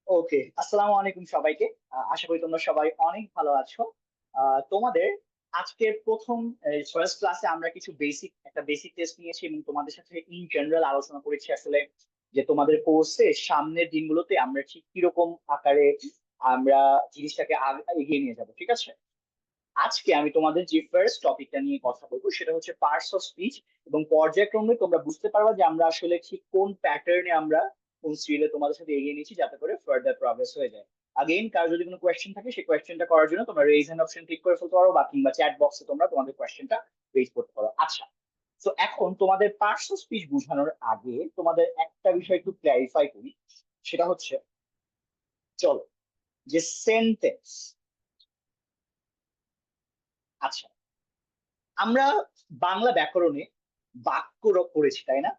ওকে, আসসালামু আলাইকুম সবাইকে। আশা করি তোমরা সবাই অনেক ভালো আছো। তোমাদের আজকের প্রথম ফার্স্ট ক্লাসে আমরা কিছু বেসিক টেস্ট নিয়েছি এবং তোমাদের সাথে ইন জেনারেল আলোচনা করেছি আসলে যে তোমাদের কোর্সে সামনের দিনগুলোতে আমরা ঠিক কিরকম আকারে আমরা জিনিসটাকে এগিয়ে নিয়ে যাব, ঠিক আছে? আজকে আমি তোমাদের যে ফার্স্ট টপিকটা নিয়ে কথা বলবো সেটা হচ্ছে পার্টস অফ স্পিচ, এবং পর্যায়ক্রমে তোমরা বুঝতে পারবা যে আমরা আসলে ঠিক কোন প্যাটার্নে আমরা কোন স্টিলে তোমাদের সাথে এগিয়ে নিয়েছি যাতে করে ফার্দার প্রগ্রেস হয়ে যায়। আগেইন, কার যদি কোনো কোয়েশ্চেন থাকে সেই কোয়েশ্চেনটা করার জন্য তোমরা রেজ হ্যান্ড অপশন ক্লিক করে ফেলতে পারো বা কিংবা চ্যাট বক্সে তোমরা তোমাদের কোয়েশ্চেনটা রেজ করতে পারো। আচ্ছা, তো এখন তোমাদের পার্টস অফ স্পিচ বোঝানোর আগে তোমাদের একটা বিষয় একটু ক্ল্যারিফাই করি। সেটা হচ্ছে, চলো, যে সেন্টেন্স। আচ্ছা, আমরা বাংলা ব্যাকরণে বাক্য পড়েছি, তাই না?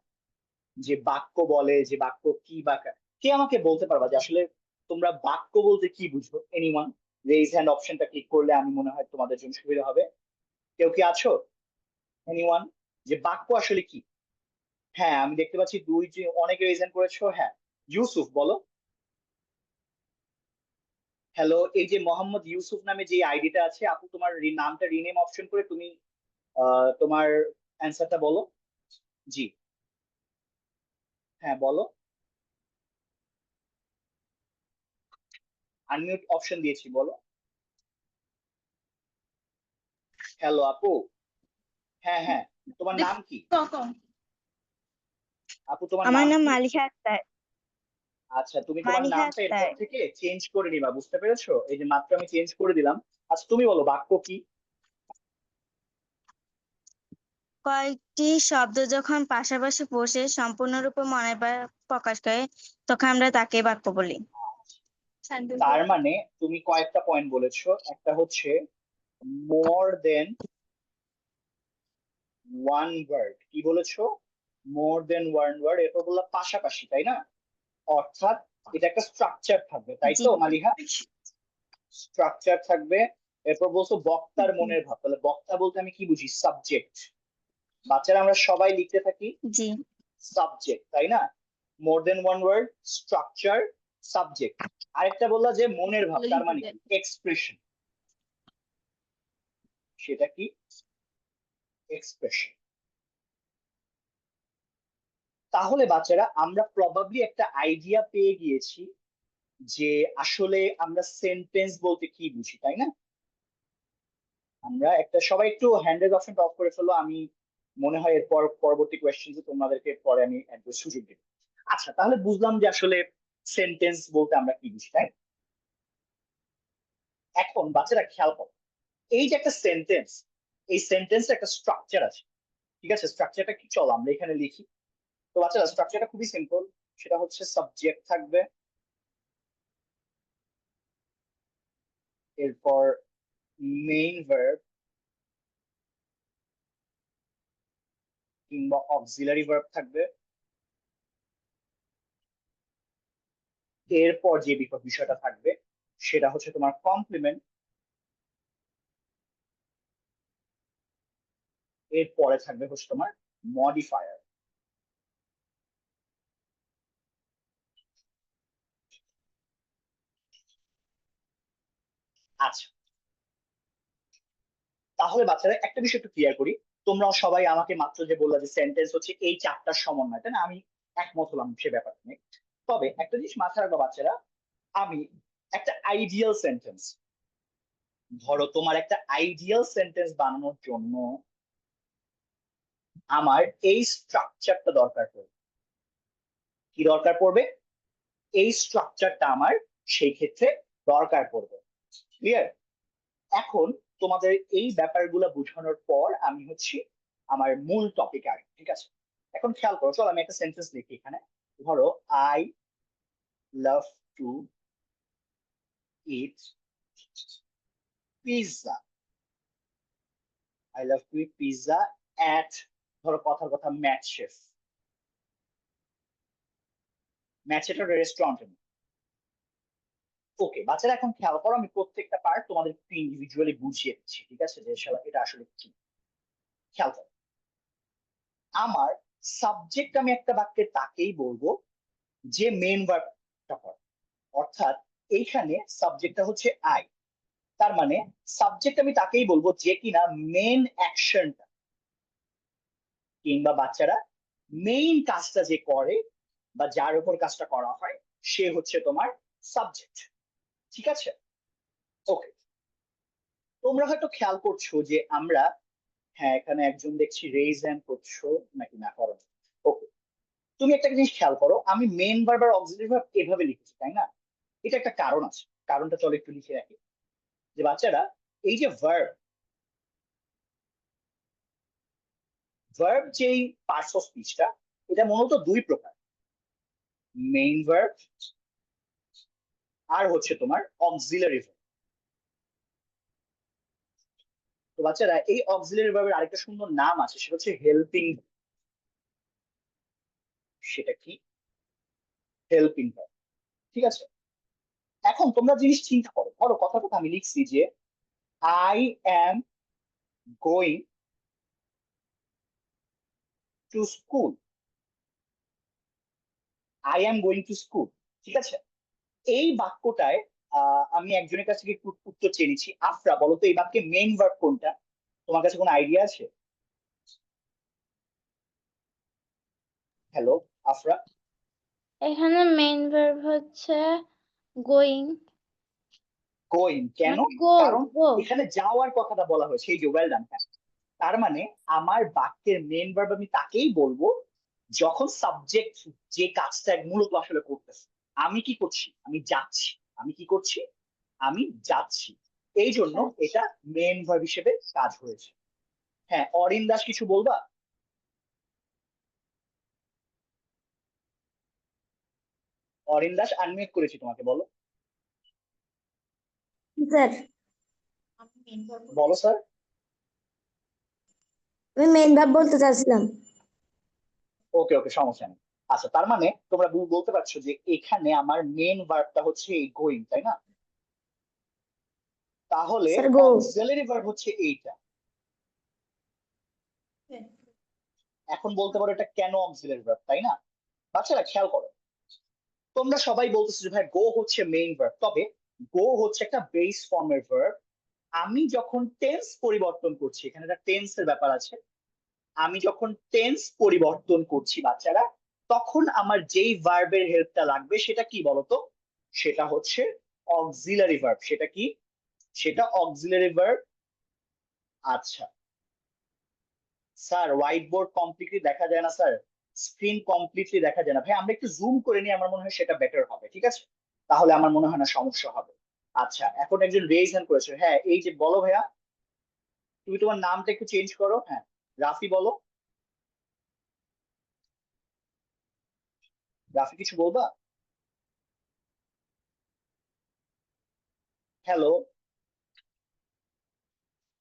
যে বাক্য বলে, যে বাক্য কি বা কে আমাকে বলতে পারবা যে আসলে তোমরা বাক্য বলতে কি বুঝো? এনিওয়ান? রেইজ হ্যান্ড অপশনটা ক্লিক করলে আমি মনে হয় তোমাদের জন্য সুবিধা হবে। কেউ কি আছো? এনিওয়ান? যে বাক্য আসলে কি? হ্যাঁ, আমি দেখতে পাচ্ছি দুই যে অনেকে রেইজ হ্যান্ড করেছো। হ্যাঁ, ইউসুফ বলো। হ্যালো, এই যে মোহাম্মদ ইউসুফ নামে যে আইডিটা আছে, আপু তোমার নামটা রিনেম অপশন করে তুমি তোমার অ্যান্সারটা বলো। জি, হ্যাঁ বলো। আনমিউট অপশন দিয়েছি, বলো। হ্যালো আপু। হ্যাঁ হ্যাঁ, তোমার নাম কি? আপু তোমার আমার নাম নাম কি? মালিহা আক্তার। আচ্ছা, তুমি তোমার মালিহা নামটা আক্তার। এরপর থেকে চেঞ্জ করে নিবা, বুঝতে পেরেছো? এই যে মাত্র আমি চেঞ্জ করে দিলাম। আচ্ছা, তুমি বলো বাক্য কি? কয়েকটি শব্দ যখন পাশাপাশি বসে সম্পূর্ণরূপে মনের ভাব প্রকাশ করে তখন আমরা তাকে বাক্য বলি। তার মানে তুমি কয়েকটা পয়েন্ট বলেছো। একটা হচ্ছে মোর দেন ওয়ান ওয়ার্ড, কি বলেছো? মোর দেন ওয়ান ওয়ার্ড, এরপর বললাম পাশাপাশি, তাই না? অর্থাৎ এটা একটা স্ট্রাকচার থাকবে, তাই জি। তো মালিহা? স্ট্রাকচার থাকবে। এরপর বলছো বক্তার মনের ভাব, তাহলে বক্তা বলতে আমি কি বুঝি? সাবজেক্ট। বাচ্চারা আমরা সবাই লিখতে থাকি জি। সাবজেক্ট, তাই না? মোর দেন ওয়ান ওয়ার্ড, স্ট্রাকচার, সাবজেক্ট। আরেকটা বললা যে মনের ভাব, তার মানে কি? এক্সপ্রেশন। সেটা কি? এক্সপ্রেশন। তাহলে বাচ্চারা আমরা প্রবাবলি একটা আইডিয়া পেয়ে গিয়েছি যে আসলে আমরা সেন্টেন্স বলতে কি বুঝি, তাই না? আমরা একটা সবাই একটু হ্যান্ডেল অপশনটা অফ করে ফেলো। আমি মনে হয় এরপর পরবর্তী কোয়েশ্চেন তোমাদেরকে পরে আমি একটু সুযোগ দেব। আচ্ছা, তাহলে বুঝলাম যে আসলে সেন্টেন্স বলতে আমরা কি বুঝি, তাই? এখন বাচ্চারা খেয়াল করো, এই যে একটা সেন্টেন্স, এই সেন্টেন্সের একটা স্ট্রাকচার আছে, ঠিক আছে? স্ট্রাকচারটা কি, চলো আমরা এখানে লিখি। তো বাচ্চারা স্ট্রাকচারটা খুবই সিম্পল। সেটা হচ্ছে সাবজেক্ট থাকবে, এরপর মেইন ভার্ব কিংবা অক্সিলারি ভার্ব থাকবে, এরপর যে বিষয়টা থাকবে সেটা হচ্ছে তোমার কমপ্লিমেন্ট, এরপরে থাকবে হচ্ছে তোমার মডিফায়ার। আচ্ছা, তাহলে বাচ্চারা একটা বিষয় একটু ক্লিয়ার করি। তোমরা সবাই আমাকে মাত্র যে বললা যে সেন্টেন্স হচ্ছে এই চারটার সমন্বয়, তাই না? আমি একমত হলাম সে ব্যাপারটা নিয়ে। তবে একটা জিনিস মাথায় রাখবো বাচ্চারা, আমি একটা আইডিয়াল সেন্টেন্স, ধরো তোমার একটা আইডিয়াল সেন্টেন্স বানানোর জন্য আমার এই স্ট্রাকচারটা দরকার পড়বে। কি দরকার পড়বে? এই স্ট্রাকচারটা আমার সেই ক্ষেত্রে দরকার পড়বে। ক্লিয়ার? এখন তোমাদের এই ব্যাপারগুলো বোঝানোর পর আমি হচ্ছি আমার মূল টপিক আর, ঠিক আছে? এখন খেয়াল করো, চলো আমি একটা সেন্টেন্স লিখি এখানে। ধরো, I love to eat pizza. I love to eat pizza at, ধরো কথার কথা, ম্যাচ শেফ। ম্যাচ এটা রেস্টুরেন্ট। ওকে বাচ্চারা, এখন খেয়াল করো, আমি প্রত্যেকটা পার্ট তোমাদের ইন্ডিভিজুয়ালি বুঝিয়ে দিচ্ছি, ঠিক আছে? যে এটা আসলে কি। খেয়াল করো, আমার সাবজেক্ট আমি একটা বাক্যে তাকেই বলবো যে মেন ভার্বটা করে। অর্থাৎ এইখানে সাবজেক্টটা হচ্ছে আই। তার মানে সাবজেক্ট আমি তাকেই বলবো যে কিনা মেন অ্যাকশনটা কিংবা বাচ্চারা মেইন কাজটা যে করে বা যার উপর কাজটা করা হয় সে হচ্ছে তোমার সাবজেক্ট। ঠিক আছে, ওকে। তোমরা হয়তো খেয়াল করছো যে আমরা, হ্যাঁ এখানে একজন দেখছি রেইজ হ্যান্ড করছো, নাকি না করো? ওকে, তুমি একটা জিনিস খেয়াল করো, আমি মেন ভার্ব আর অক্সিলারি ভার্ব এভাবে লিখেছি তাই না? এটা একটা কারণ আছে, কারণটা চলো একটু লিখে রাখি। যে বাচ্চারা, এই যে ভার্ব, ভার্ব যেই পার্টস অফ স্পিচটা, এটা মূলত দুই প্রকার, মেইন ভার্ব আর হচ্ছে তোমার অক্সিলারি ভার্ব। তো বাচ্চারা এই অক্সিলারি ভার্বের আরেকটা সুন্দর নাম আছে, সেটা হচ্ছে হেল্পিং। সেটা কি? Helping verb. ঠিক আছে, এখন তোমরা জিনিস চিন্তা করো, ধরো কথাটা আমি লিখছি যে I am going to school. I am going to school, ঠিক আছে। এই বাক্যটায় আমি একজনের কাছ থেকে একটু উত্তর চেয়ে নিচ্ছি। আফরা, বলো তো এই বাক্যে মেইন ভার্ব কোনটা? তোমার কাছে কোনো আইডিয়া আছে? হ্যালো আফরা। এখানে মেইন ভার্ব হচ্ছে গোয়িং, গোয়িং, কেন? মানে গো কারণ গো। এখানে যাওয়ার কথাটা বলা হয়েছে, এই যে ওয়েল ডান। তার মানে আমার বাক্যের মেন ভার্ব আমি তাকেই বলবো যখন সাবজেক্ট যে কাজটা মূলত আসলে করতেছে। আমি কি করছি? আমি যাচ্ছি। আমি কি করছি? আমি যাচ্ছি। এই জন্য এটা মেন ভার্ব হিসেবে কাজ হয়েছে। হ্যাঁ, অরিন দাস কিছু বলবা? অরিন দাস, আনমিউট করেছি তোমাকে, বলো। স্যার, বলো স্যার। আমি মেইন ভাব বলতে চাচ্ছিলাম। ওকে ওকে, সমস্যা নেই। আচ্ছা, তার মানে তোমরা বলতে পারছো যে এখানে আমার মেন ভার্বটা হচ্ছে এই গোয়িং, তাই না? তাহলে স্যার গো। অক্সিলারি ভার্ব হচ্ছে এইটা। এখন বলতে পারো এটা কেন অক্সিলারি ভার্ব, তাই না? বাচ্চারা খেয়াল করো, তোমরা সবাই বলতেছো যে ভাই গো হচ্ছে মেইন ভার্ব, তবে গো হচ্ছে একটা বেস ফর্মের ভার্ব। আমি যখন টেন্স পরিবর্তন করছি, এখানে একটা টেন্সের ব্যাপার আছে, আমি যখন টেন্স পরিবর্তন করছি বাচ্চারা, তখন আমার যেই ভার্বের হেল্পটা লাগবে সেটা কি বলতো? সেটা হচ্ছে অক্সিলারি ভার্ব। সেটা কি? সেটা অক্সিলারি ভার্ব। আচ্ছা স্যার, হোয়াইট বোর্ড কমপ্লিটলি দেখা যায় না স্যার, স্ক্রিন কমপ্লিটলি দেখা যায় না। ভাই আমরা একটু জুম করে নিই, আমার মনে হয় সেটা বেটার হবে, ঠিক আছে? তাহলে আমার মনে হয় না সমস্যা হবে। আচ্ছা, এখন একজন রেইজ হ্যান্ড করেছে, হ্যাঁ এই যে বলো ভাইয়া, তুমি তোমার নামটা একটু চেঞ্জ করো। হ্যাঁ, রাফি বলো। রাফি কিছু বলবা? হ্যালো।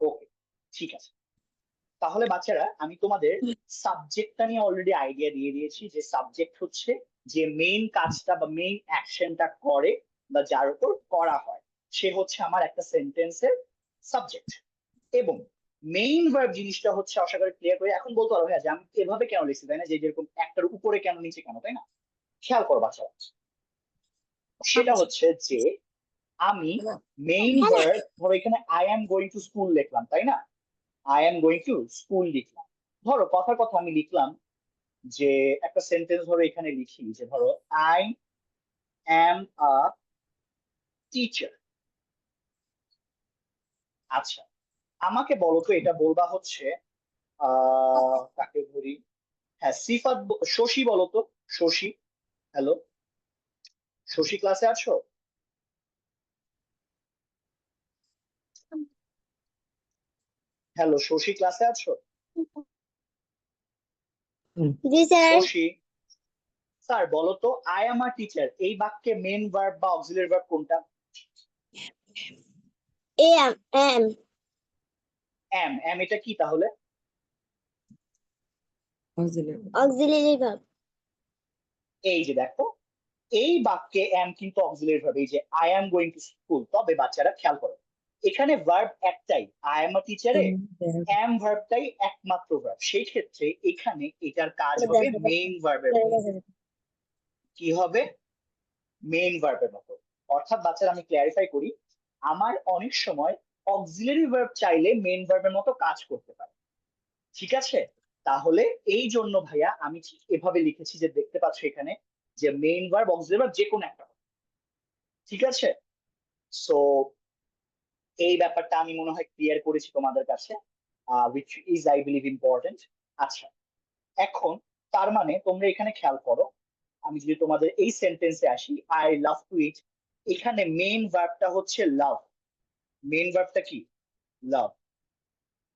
ওকে, ঠিক আছে। তাহলে বাচ্চারা, আমি তোমাদের সাবজেক্টটা নিয়ে অলরেডি আইডিয়া দিয়ে দিয়েছি, যে সাবজেক্ট হচ্ছে যে মেইন কাজটা বা মেইন অ্যাকশনটা করে বা যার উপর করা হয়, সে হচ্ছে আমার একটা সেন্টেন্সের সাবজেক্ট। এবং মেইন ভার্ব জিনিসটা হচ্ছে, আশা করি ক্লিয়ার করে এখন বলতে পারবো হ্যাঁ যে আমি এভাবে কেন লিখছি, তাই না? যে যেরকম একটার উপরে কেন নিচে কেন, তাই না? খেয়াল করো বাচ্চারা, সেটা হচ্ছে যে আমি মেইন ভার্ব, ধরো এখানে I am going to school লিখলাম, তাই না? I am going to school লিখলাম। ধরো কথার কথা আমি লিখলাম যে একটা সেন্টেন্স ধরো এখানে লিখি যে ধরো আই অ্যাম আ টিচার। আচ্ছা, আমাকে বলো তো এটা বলবা হচ্ছে কাকে ধরি? হ্যাঁ সিফাত, শশী বলো তো। শশী, হ্যালো, শশী ক্লাসে আছো? হ্যালো শশী, ক্লাসে আছো? জি স্যার। শশী স্যার, বলো তো আই এম আ টিচার এই বাক্যে মেন ভার্ব বা অক্সিলারি ভার্ব কোনটা? Am am am. এম এটা কি তাহলে? Auxiliary verb. এই যে দেখো, এই বাক্যে এম কিন্তু অক্সিলারি ভার্ব, এই যে I am going to school. তবে বাচ্চারা খেয়াল করো, এখানে ভার্ব একটাই, আই এম আ টিচারে এম ভার্বটাই একমাত্র ভার্ব। সেই ক্ষেত্রে এখানে এটার কাজ হবে মেইন ভার্বের মতো। কি হবে? মেইন ভার্বের মতো। অর্থাৎ বাচ্চারা আমি ক্লিয়ারিফাই করি, আমার অনেক সময় অক্সিলারি ভার্ব চাইলে মেইন ভার্বের মতো কাজ করতে পারে। ঠিক আছে, তাহলে এই জন্য ভাইয়া আমি ঠিক এভাবে লিখেছি যে দেখতে পাচ্ছ এখানে যে মেইন ভার্ব অক্সিলারি ভার্ব যে কোনো একটা হবে। ঠিক আছে, সো এই ব্যাপারটা আমি মনে হয় ক্লিয়ার করেছি তোমাদের কাছে, which is I believe important. আচ্ছা, এখন তার মানে তোমরা এখানে খেয়াল করো, আমি যদি তোমাদের এই সেন্টেন্সে আসি, আই লাভ টু ইট, এখানে মেইন ভার্বটা হচ্ছে লাভ। মেইন ভার্বটা কি? লাভ।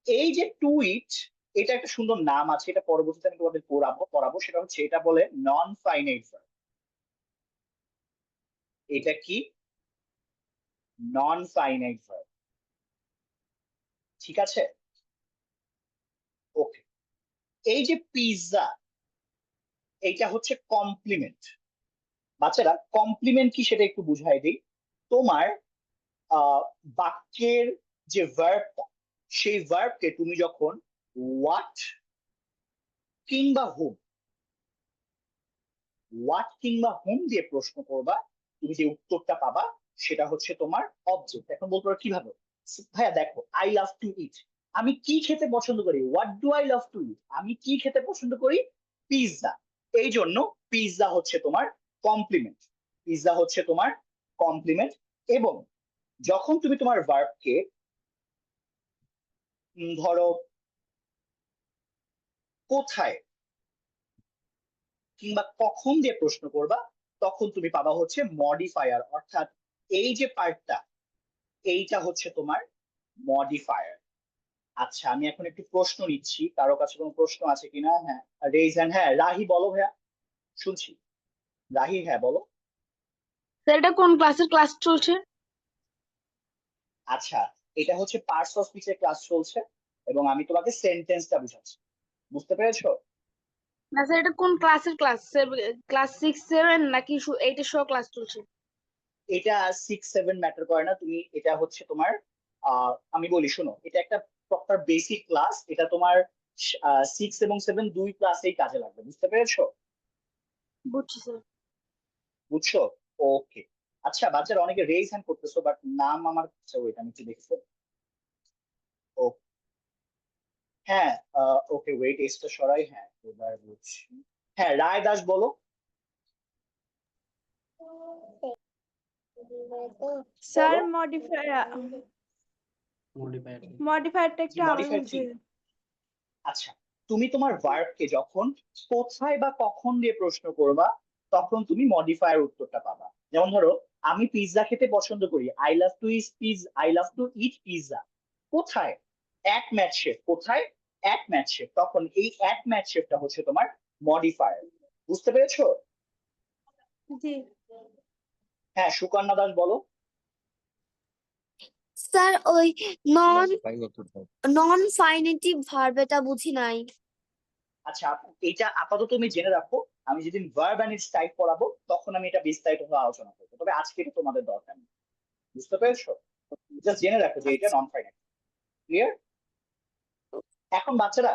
এই যে টু ইট, এটা একটা সুন্দর নাম আছে, এটা পরবর্তীতে আমি তোমাদের পড়াবো, সেটা হচ্ছে এটা বলে নন ফাইনাইট ভার্ব। এটা কি? Non finite verb. ঠিক আছে, ওকে। এই যে পিৎজা, এইটা হচ্ছে কমপ্লিমেন্ট। বাচ্চারা কমপ্লিমেন্ট কি সেটা একটু বুঝাই দিই। তোমার বাক্যের যে ভার্বটা, সেই ভার্বকে তুমি যখন হোয়াট কিংবা হুম দিয়ে প্রশ্ন করবা, তুমি যে উত্তরটা পাবা সেটা হচ্ছে তোমার অবজেক্ট। এখন বলতে পারো কিভাবে? ভাইয়া দেখো, আই লাভ টু ইট, আমি কি খেতে পছন্দ করি? What do I love to eat, আমি কি খেতে পছন্দ করি? পিৎজা। এই জন্য পিৎজা হচ্ছে তোমার কমপ্লিমেন্ট। পিৎজা হচ্ছে তোমার কমপ্লিমেন্ট। এবং যখন তুমি তোমার ভার্বকে ধরো কোথায় কিংবা কখন দিয়ে প্রশ্ন করবা, তখন তুমি পাবা হচ্ছে মডিফায়ার। অর্থাৎ এই যে পার্টটা, এইটা হচ্ছে তোমার মডিফায়ার। আচ্ছা, আমি এখন একটু প্রশ্ন নিচ্ছি, কারো কাছে কোনো প্রশ্ন আছে কিনা? হ্যাঁ, রেইজ হ্যান্ড। হ্যাঁ, রাহি বলো ভাইয়া, শুনছি। রাহি, হ্যাঁ বলো। স্যার এটা কোন ক্লাসের ক্লাস চলছে? আচ্ছা, এটা হচ্ছে পার্টস অফ স্পিচের ক্লাস চলছে এবং আমি তোমাকে সেন্টেন্সটা বুঝাচ্ছি। বুঝতে পেরেছো? না স্যার এটা কোন ক্লাসের ক্লাস? স্যার ক্লাস 6-7 নাকি 8 এর সহ ক্লাস চলছে? এটা 6-7 ম্যাটার করে না, তুমি এটা হচ্ছে তোমার আমি বলি শোনো, এটা একটা প্রপার বেসিক ক্লাস, এটা তোমার 6 এবং 7 দুই ক্লাসেই কাজে লাগবে। বুঝতে পেরেছো? বুঝছি স্যার। বুঝছো? ওকে। আচ্ছা, বাচ্চারা অনেকে রেইজ হ্যান্ড করতেছো, বাট নাম আমার ওয়েট আমি একটু দেখছো। ও হ্যাঁ, ওকে, ওয়েট এসটা সরাই। হ্যাঁ, এবার বুঝছি। হ্যাঁ, রায় দাস বলো। স্যার বলো। মডিফায়ারটা একটু আমার মডিফাই কি? বুঝে আচ্ছা, তুমি তোমার ভার্বকে যখন কোথায় বা কখন দিয়ে প্রশ্ন করবা, তখন তুমি মডিফায়ার উত্তরটা পাবা। যেমন ধরো, আমি পিৎজা খেতে পছন্দ করি, I love to eat pizza. কোথায়? এক ম্যাচ শেফ। কোথায়? এক ম্যাচ শেফ। তখন এই এক ম্যাচ শেফটা হচ্ছে তোমার মডিফায়ার। বুঝতে পেরেছো? জি হ্যাঁ, সুকন্যা দাস বলো। স্যার ওই নন নন ফাইনেটিভ ভার্ব এটা বুঝি নাই। আচ্ছা, এটা আপাতত তুমি জেনে রাখো, আমি যেদিন ভার্ব এন্ড ইটস টাইপ পড়াবো তখন আমি এটা বিস্তারিত ভাবে আলোচনা করবো, তবে আজকে এটা তোমাদের দরকার নেই। বুঝতে পেরেছো? জাস্ট জেনে রাখো যে এটা নন ফাইনাল। ক্লিয়ার? এখন বাচ্চারা,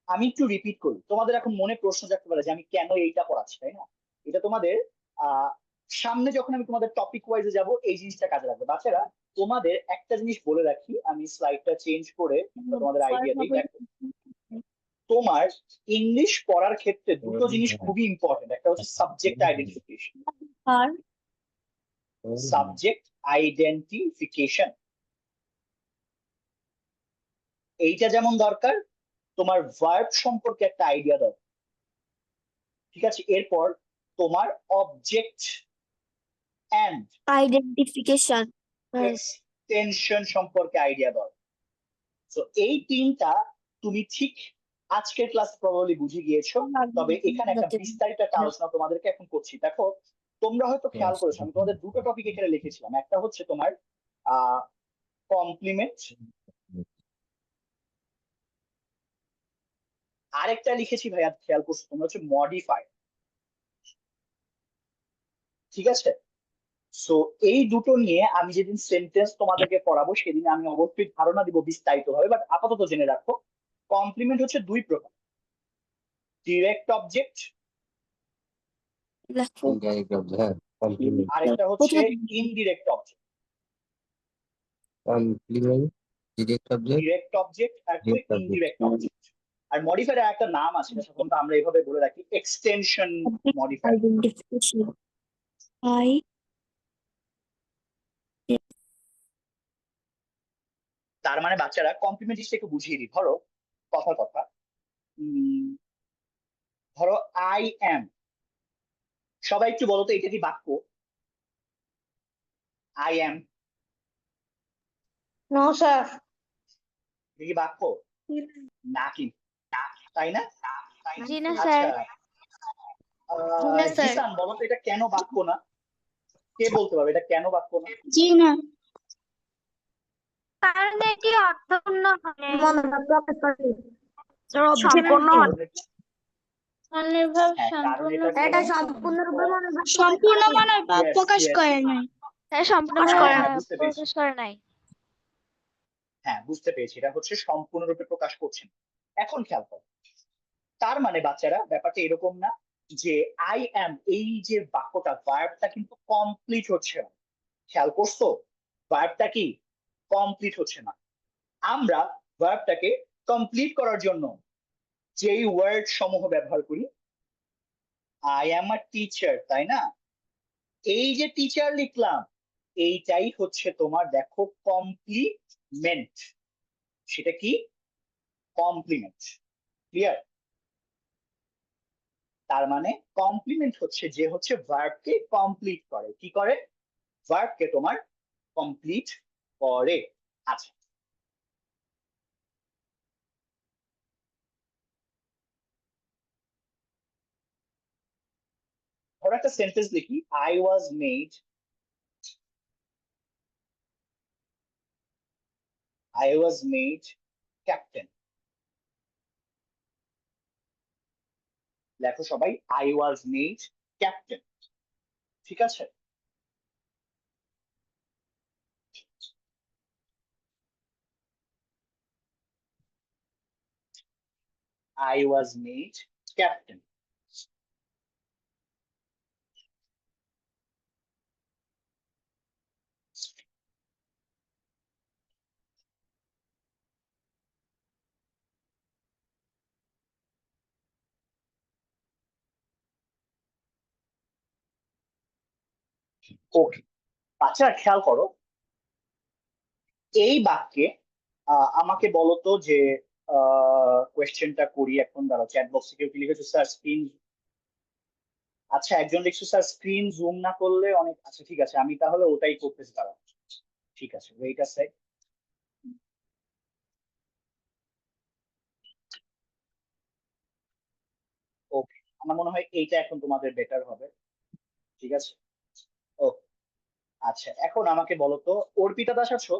আমি একটু রিপিট করি, তোমাদের এখন মনে প্রশ্ন জাগতে পারে যে আমি কেন এইটা পড়াচ্ছি, তাই না? এটা তোমাদের আহ সামনে যখন আমি তোমাদের টপিক ওয়াইজে যাব, এই জিনিসটা কাজে লাগবে। বাচ্চারা, তোমাদের একটা জিনিস বলে রাখি, আমি স্লাইডটা চেঞ্জ করে তোমাদের আইডিয়া দিই। দেখো, তোমার ইংলিশ পড়ার ক্ষেত্রে দুটো জিনিস খুবই ইম্পর্টেন্ট। একটা হচ্ছে সাবজেক্ট আইডেন্টিফিকেশন। আর সাবজেক্ট আইডেন্টিফিকেশন, এইটা যেমন দরকার, তোমার ভার্ব সম্পর্কে একটা আইডিয়া দরকার। ঠিক আছে, এরপর তোমার অবজেক্ট এন্ড আইডেন্টিফিকেশন। এক্সটেনশন সম্পর্কে আইডিয়া দরকার। তো এই তিনটা তুমি ঠিক আজকের ক্লাস প্রবাবলি বুঝে গিয়েছো, তবে এখানে একটা বিস্তারিত একটা আলোচনা তোমাদেরকে এখন করছি। দেখো, তোমরা হয়তো খেয়াল করেছো আমি তোমাদের দুটো টপিক এখানে লিখেছিলাম। একটা হচ্ছে তোমার কমপ্লিমেন্ট, আরেকটা লিখেছি ভাইয়া, খেয়াল করছো তোমরা, হচ্ছে মডিফাই। ঠিক আছে, সো এই দুটো নিয়ে আমি যেদিন সেন্টেন্স তোমাদেরকে পড়াবো সেদিন আমি অবশ্যই ধারণা দিব বিস্তারিত ভাবে, বাট আপাতত জেনে রাখো, কমপ্লিমেন্ট হচ্ছে দুই প্রকার, ডিরেক্ট অবজেক্ট কমপ্লিমেন্ট আরেকটা হচ্ছে indirect object. Complement direct object direct object আর Direct object. Indirect object. আর মডিফায়ার একটা নাম আছে, এটা সাধারণত আমরা এইভাবে বলে রাখি এক্সটেনশন মডিফায়ার। আইডেন্টিফিকেশন আই তার মানে বাচ্চারা কমপ্লিমেন্ট জিনিসটা একটু বুঝিয়ে দিই। ধরো কথার কথা, ধরো আই এম, সবাই একটু বলো তো এটা কি বাক্য? I am no sir. এটা কি বাক্য? না কি, তাই না? জি না আচ্ছা স্যার। স্যার। জিসান বলো তো এটা কেন বাক্য না? কে বলতে পারবে এটা কেন বাক্য না? জি না। কারণ এটি অর্থপূর্ণ হয় মনোভাব প্রকাশ করে সম্পূর্ণ মনের ভাব হ্যাঁ, কারণ সম্পূর্ণ এটা এটা কোনো- সম্পূর্ণরূপে মনোভাব সম্পূর্ণ মনের ভাব Yes, প্রকাশ yes, করে yes. নাই। হ্যাঁ সম্পূর্ণ হ্যাঁ, মনের হ্যাঁ, ভাব বুঝতে পেরেছি। প্রকাশ করে নাই। হ্যাঁ, বুঝতে পেরেছি, এটা হচ্ছে সম্পূর্ণরূপে প্রকাশ করছেন। এখন খেয়াল করো, তার মানে বাচ্চারা ব্যাপারটা এরকম না যে আই অ্যাম এই যে বাক্যটা, ভার্বটা কিন্তু কমপ্লিট হচ্ছে না। খেয়াল করছো, ভার্বটা কি কমপ্লিট হচ্ছে না। আমরা ভার্বটাকে কমপ্লিট করার জন্য যেই ওয়ার্ড সমূহ ব্যবহার করি, আই অ্যাম আ টিচার, তাই না? এই যে টিচার লিখলাম, এইটাই হচ্ছে তোমার দেখো কমপ্লিমেন্ট। সেটা কি? কমপ্লিমেন্ট। ক্লিয়ার? তার মানে কমপ্লিমেন্ট হচ্ছে যে হচ্ছে ভার্বকে কমপ্লিট করে। কি করে? ভার্বকে তোমার কমপ্লিট করে। আচ্ছা, ধরো একটা সেন্টেন্স লিখি, I was made captain. লেখো সবাই, I was made captain. ঠিক আছে? I was made captain. ওকে, বাচ্চারা খেয়াল করো, এই বাক্যে আমাকে বলো তো যে কোয়েশ্চেনটা করি এখন। দাঁড়াও, চ্যাট বক্সে কেউ কি লিখেছো স্যার স্ক্রিন? আচ্ছা, একজন লিখছো স্যার স্ক্রিন জুম না করলে অনেক। আচ্ছা ঠিক আছে, আমি তাহলে ওটাই করতেছি। দাঁড়াও, ঠিক আছে, ওয়েট আ সেক। ওকে, আমার মনে হয় এইটা এখন তোমাদের বেটার হবে। ঠিক আছে, ওকে। আচ্ছা, এখন আমাকে বলো তো, অর্পিতা দাস আছো?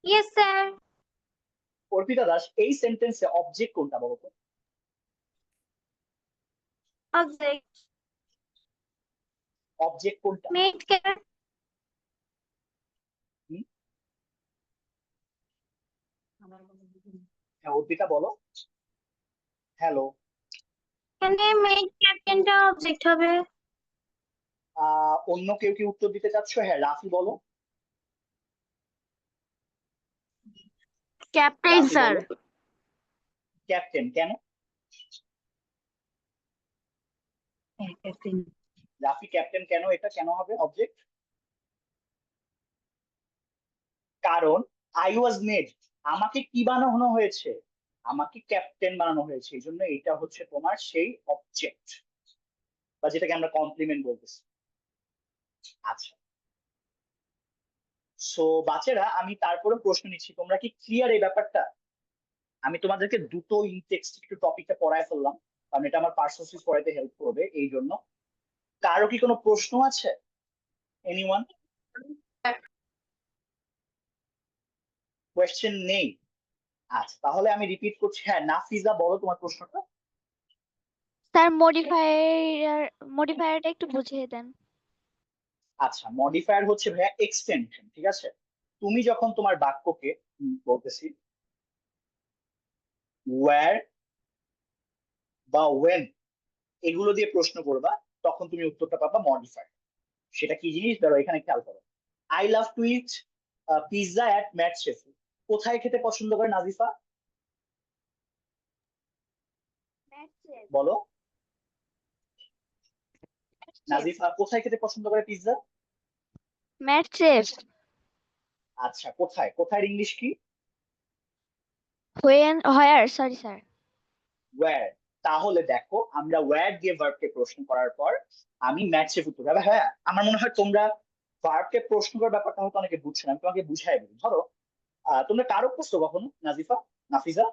Yes sir. অর্পিতা দাস, এই সেন্টেন্সে অবজেক্ট কোনটা বলো তো? অবজেক্ট অবজেক্ট কোনটা? মেড হ্যাঁ, অর্পিতা বলো। হ্যালো, এখানে মেড ক্যাপ্টেনটা অবজেক্ট হবে। অন্য কেউ কি উত্তর দিতে চাচ্ছ? হ্যাঁ, রাফি বলো। Captain Rafi sir. বলো। ক্যাপ্টেন কেন? রাফি ক্যাপ্টেন কেন, এটা কেন হবে অবজেক্ট? কারণ আই ওয়াজ মেড, আমাকে কি বানানো হয়েছে? আমাকে ক্যাপ্টেন বানানো হয়েছে, এই জন্য এটা হচ্ছে তোমার সেই অবজেক্ট, বা যেটাকে আমরা কমপ্লিমেন্ট বলতেছি। আচ্ছা, সো বাচ্চারা, আমি তারপরে প্রশ্ন নিচ্ছি, তোমরা কি ক্লিয়ার এই ব্যাপারটা? আমি তোমাদেরকে দুটো ইনটেক্সট একটু টপিকটা পড়ায় ফেললাম, কারণ এটা আমার পার্সোনালি পড়াইতে হেল্প করবে এই জন্য। কারো কি কোনো প্রশ্ন আছে? এনিওয়ান? কোয়েশ্চেন নেই? আচ্ছা, তাহলে আমি রিপিট করছি। হ্যাঁ, নাফিজা বলো তোমার প্রশ্নটা। স্যার মডিফায়ারটা একটু বুঝিয়ে দেন। আচ্ছা, মডিফায়ার হচ্ছে ভাইয়া এক্সটেনশন। ঠিক আছে, তুমি যখন তোমার বাক্যকে বলতেছি ওয়্যার বা ওয়েন এগুলো দিয়ে প্রশ্ন করবা, তখন তুমি উত্তরটা পাবা মডিফায়ার। সেটা কি জিনিস ধরো এখানে খেয়াল করো, I love to eat pizza at Mad Chef. কোথায় খেতে পছন্দ করে নাজিফা? বলো নাজিফা, কোথায় খেতে পছন্দ করে পিৎজা? Mat chef. আচ্ছা, কোথায়, কোথায় ইংলিশ কি? হোয়ার, সরি স্যার। ওয়্যার। তাহলে দেখো আমরা ওয়্যার দিয়ে ভার্বকে প্রশ্ন করার পর আমি ম্যাট শেফ উত্তর হবে। হ্যাঁ, আমার মনে হয় তোমরা ভার্বকে প্রশ্ন করার ব্যাপারটা হয়তো অনেকে বুঝছো না, আমি তোমাকে বুঝাই দিই। ধরো তোমরা কারক পড়ছো কখনো নাজিফা, নাফিজা?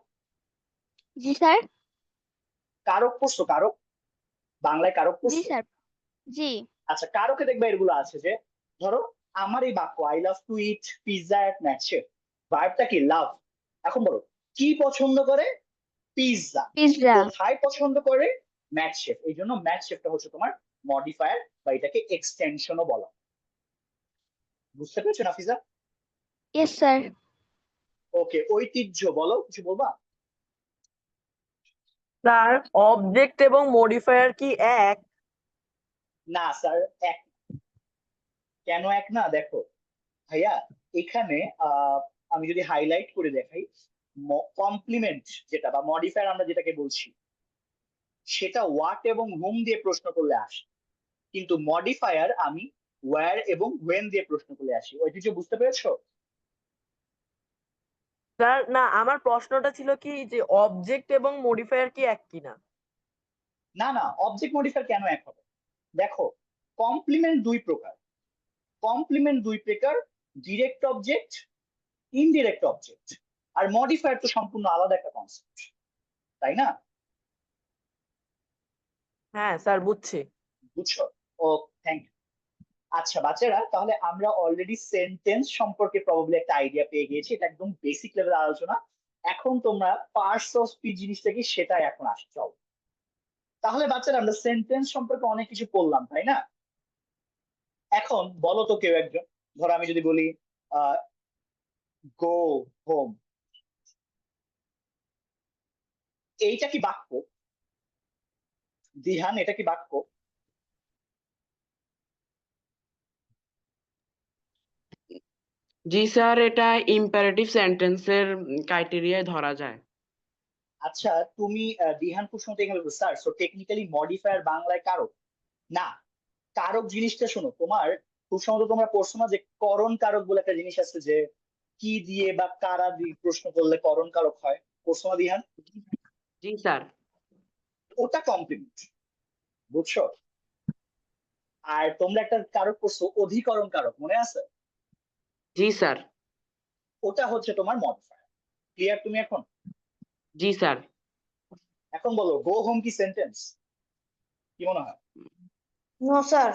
জি স্যার। কারক পড়ছো? কারক, বাংলায় কারক জি পড়ছো? স্যার। জি। আচ্ছা, কারকে দেখবে এগুলো আছে যে ধরো আমার এই বাক্য I love to eat pizza at Mad Chef, ভার্বটা কি লাভ। এখন বলো কি পছন্দ করে? পিৎজা। পিৎজা। কোথায় পছন্দ করে? Mad Chef. এই জন্য ম্যাট শেফটা হচ্ছে তোমার মডিফায়ার বা এটাকে এক্সটেনশনও বলা। বুঝতে পেরেছো নাফিজা? Yes sir. ওকে, ঐতিহ্য বলো, কিছু বলবা? স্যার অবজেক্ট এবং মডিফায়ার কি এক? না স্যার, এক। কেন এক না? দেখো ভাইয়া, এখানে আমি যদি হাইলাইট করে দেখাই, কমপ্লিমেন্ট যেটা বা মডিফায়ার আমরা যেটাকে বলছি, সেটা হোয়াট এবং হুম দিয়ে প্রশ্ন করলে আসে, কিন্তু মডিফায়ার আমি ওয়্যার এবং ওয়েন দিয়ে প্রশ্ন করলে আসি। ঐতিহ্য বুঝতে পেরেছো? স্যার না, আমার প্রশ্নটা ছিল কি যে অবজেক্ট এবং মডিফায়ার কি এক কিনা? না না, অবজেক্ট মডিফায়ার কেন এক হবে? দেখো, কমপ্লিমেন্ট দুই প্রকার। কমপ্লিমেন্ট দুই প্রকার, ডিরেক্ট অবজেক্ট, ইনডিরেক্ট অবজেক্ট। আর মডিফায়ার তো সম্পূর্ণ আলাদা একটা কনসেপ্ট, তাই না? হ্যাঁ স্যার, বুঝছি। বুঝছো? ও, থ্যাংক ইউ। আচ্ছা বাচ্চারা, তাহলে আমরা অলরেডি সেন্টেন্স সম্পর্কে প্রবাবলি একটা আইডিয়া পেয়ে গিয়েছি। এটা একদম বেসিক লেভেল আলোচনা। এখন তোমরা পার্টস অফ স্পিচ জিনিসটা কি সেটাই এখন আসছে। চলো তাহলে বাচ্চারা, আমরা সেন্টেন্স সম্পর্কে অনেক কিছু বললাম, তাই না? এখন বলো তো কেউ একজন, ধরো আমি যদি বলি গো হোম, এইটা কি বাক্য? দিহান, এটা কি বাক্য? জি স্যার, এটা ইম্পারেটিভ সেন্টেন্সের ক্রাইটেরিয়ায় ধরা যায়। আচ্ছা, তুমি দিহান খুব শুনতে গেলে স্যার সো টেকনিক্যালি মডিফায়ার বাংলায় কারক না। কারক জিনিসটা শোনো, তোমার খুব সম্ভবত তোমরা পড়ছো না যে করণ কারক বলে একটা জিনিস আছে, যে কি দিয়ে বা কারা দিয়ে প্রশ্ন করলে করণ কারক হয়। পড়ছো না দিহান? জি স্যার। ওটা কমপ্লিমেন্ট, বুঝছো? আর তোমরা একটা কারক পড়ছো অধিকরণ কারক, মনে আছে? জি স্যার। ওটা হচ্ছে তোমার মডিফায়ার। ক্লিয়ার তুমি এখন? জি স্যার। এখন বলো গো হোম কি সেন্টেন্স? কি মনে হয়? No sir.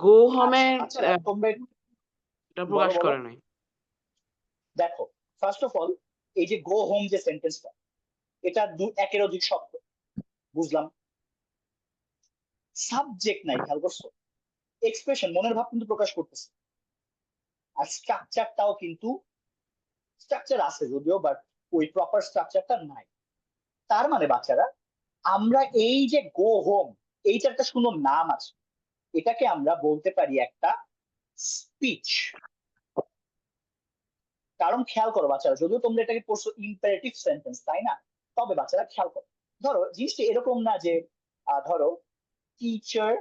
গো হোমে আচ্ছা তোমরা এটা বলো প্রকাশ বলো। করে নাই। দেখো, ফার্স্ট অফ অল, এই যে গো হোম যে সেন্টেন্সটা, এটা একের অধিক শব্দ, বুঝলাম। সাবজেক্ট নাই, খেয়াল করছো? এক্সপ্রেশন, মনের ভাব কিন্তু প্রকাশ করতেছে। আর স্ট্রাকচারটাও কিন্তু, স্ট্রাকচার আছে যদিও, বাট ওই প্রপার স্ট্রাকচারটা নাই। তার মানে বাচ্চারা, আমরা এই যে গো হোম, এইটার একটা সুন্দর নাম আছে, এটাকে আমরা বলতে পারি একটা স্পিচ। কারণ খেয়াল করো বাচ্চারা, যদিও তোমরা এটাকে পড়ছো ইম্পারেটিভ সেন্টেন্স, তাই না? তবে বাচ্চারা খেয়াল করো, ধরো জিনিসটা এরকম না যে ধরো টিচার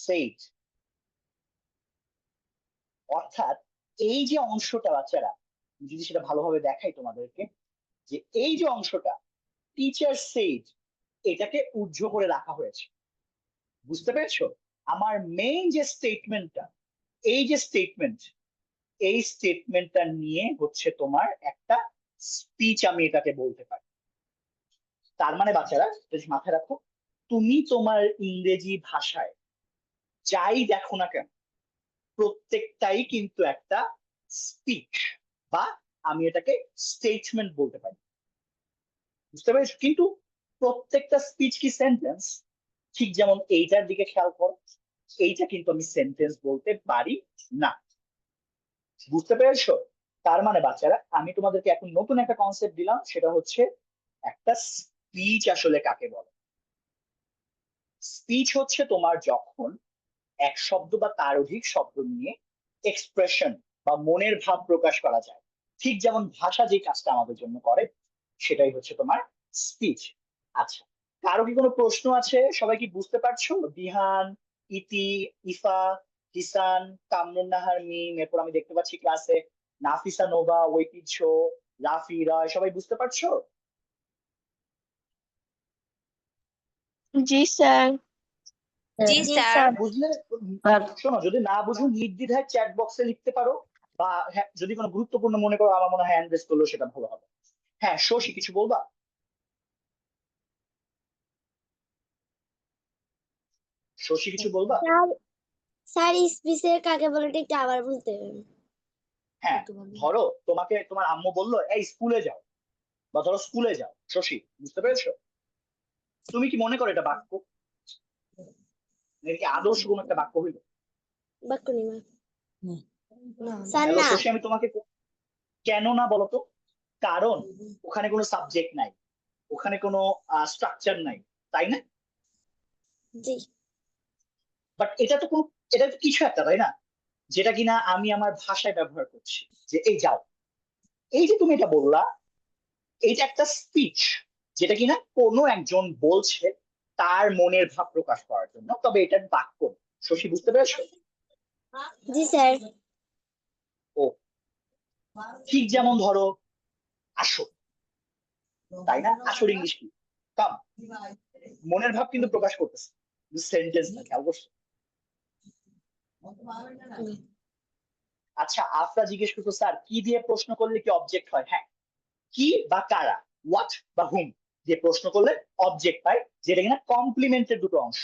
সেইড, অর্থাৎ এই যে অংশটা বাচ্চারা, যদি সেটা ভালোভাবে দেখাই তোমাদেরকে, যে এই যে অংশটা টিচার সেইড, এটাকে উজ্জ্ব করে রাখা হয়েছে। বুঝতে পেরেছো? আমার মেইন যে স্টেটমেন্টটা, এই যে স্টেটমেন্ট, এই স্টেটমেন্টটা নিয়ে হচ্ছে তোমার একটা স্পিচ, আমি এটাকে বলতে পারি। তার মানে বাচ্চারা যদি মাথায় রাখো, তুমি তোমার ইংরেজি ভাষায় যাই দেখো না কেন, প্রত্যেকটাই কিন্তু একটা স্পিচ, বা আমি এটাকে স্টেটমেন্ট বলতে পারি। বুঝতে পেরেছো? কিন্তু প্রত্যেকটা স্পিচ কি সেন্টেন্স? ঠিক যেমন এইটার দিকে খেয়াল করো, এইটা কিন্তু আমি সেন্টেন্স বলতে পারি না। বুঝতে পেরেছো? তার মানে বাচ্চারা, আমি তোমাদেরকে এখন নতুন একটা কনসেপ্ট দিলাম, সেটা হচ্ছে একটা স্পিচ আসলে কাকে বলে? স্পিচ হচ্ছে তোমার যখন এক শব্দ বা তার অধিক শব্দ নিয়ে এক্সপ্রেশন বা মনের ভাব প্রকাশ করা যায়, ঠিক যেমন ভাষা যে কাজটা আমাদের জন্য করে সেটাই হচ্ছে তোমার স্পিচ। আচ্ছা, কারো কি কোনো প্রশ্ন আছে? সবাই কি বুঝতে পারছো? দিহান, ইতি, ইফা, কিসান, কামরুন নাহার, মিম, এরপর আমি দেখতে পাচ্ছি ক্লাসে নাফিসা, নোভা, ঐতিহ্য, রাফি, রায়, সবাই বুঝতে পারছো? জি স্যার। জি জি স্যার। স্যার। বুঝলে শোনো, যদি না বুঝো নির্দ্বিধায় চ্যাট বক্সে লিখতে পারো, বা হ্যাঁ, যদি কোনো গুরুত্বপূর্ণ মনে করো, আমার মনে হয় হ্যান্ড রেজ করলেও সেটা ভালো হবে। হ্যাঁ, শশী কিছু বলবা? শশী কিছু বলবা? স্যার স্যার স্পিচের কাকে বলে এটা একটু আবার বলতে হবে। হ্যাঁ, ধরো তোমাকে তোমার আম্মু বললো এই স্কুলে যাও, বা ধরো স্কুলে যাও, শশী বুঝতে পেরেছো? তুমি কি মনে করো এটা বাক্য? এটা কি আদর্শ কোন একটা বাক্য হইলো? বাক্য নিমা স্যার হ্যালো না। শশী, আমি তোমাকে কেন না বলো তো? কারণ ওখানে কোনো সাবজেক্ট নাই, ওখানে কোনো স্ট্রাকচার নাই, তাই না? জি বাট এটা তো কোনো, এটা তো কিছু একটা, তাই না, যেটা কিনা আমি আমার ভাষায় ব্যবহার করছি, যে এই যাও। এই যে তুমি এটা বললা, এইটা একটা স্পিচ, যেটা কিনা কোনো একজন বলছে তার মনের ভাব প্রকাশ করার জন্য, তবে এটা বাক্য না। শশী বুঝতে পেরেছো? জি স্যার। ও, ঠিক যেমন ধরো আসো, তাই না? আসল ইংলিশ কি? কাম। মনের ভাব কিন্তু প্রকাশ করতেছে, সেন্টেন্স না, খেয়াল করছো? আচ্ছা, আফরা জিজ্ঞেস করতো স্যার কি দিয়ে প্রশ্ন করলে কি অবজেক্ট হয়? হ্যাঁ, কি বা কারা, হোয়াট বা হুম দিয়ে প্রশ্ন করলে অবজেক্ট পাই, যেটা কিনা কমপ্লিমেন্টের দুটো অংশ।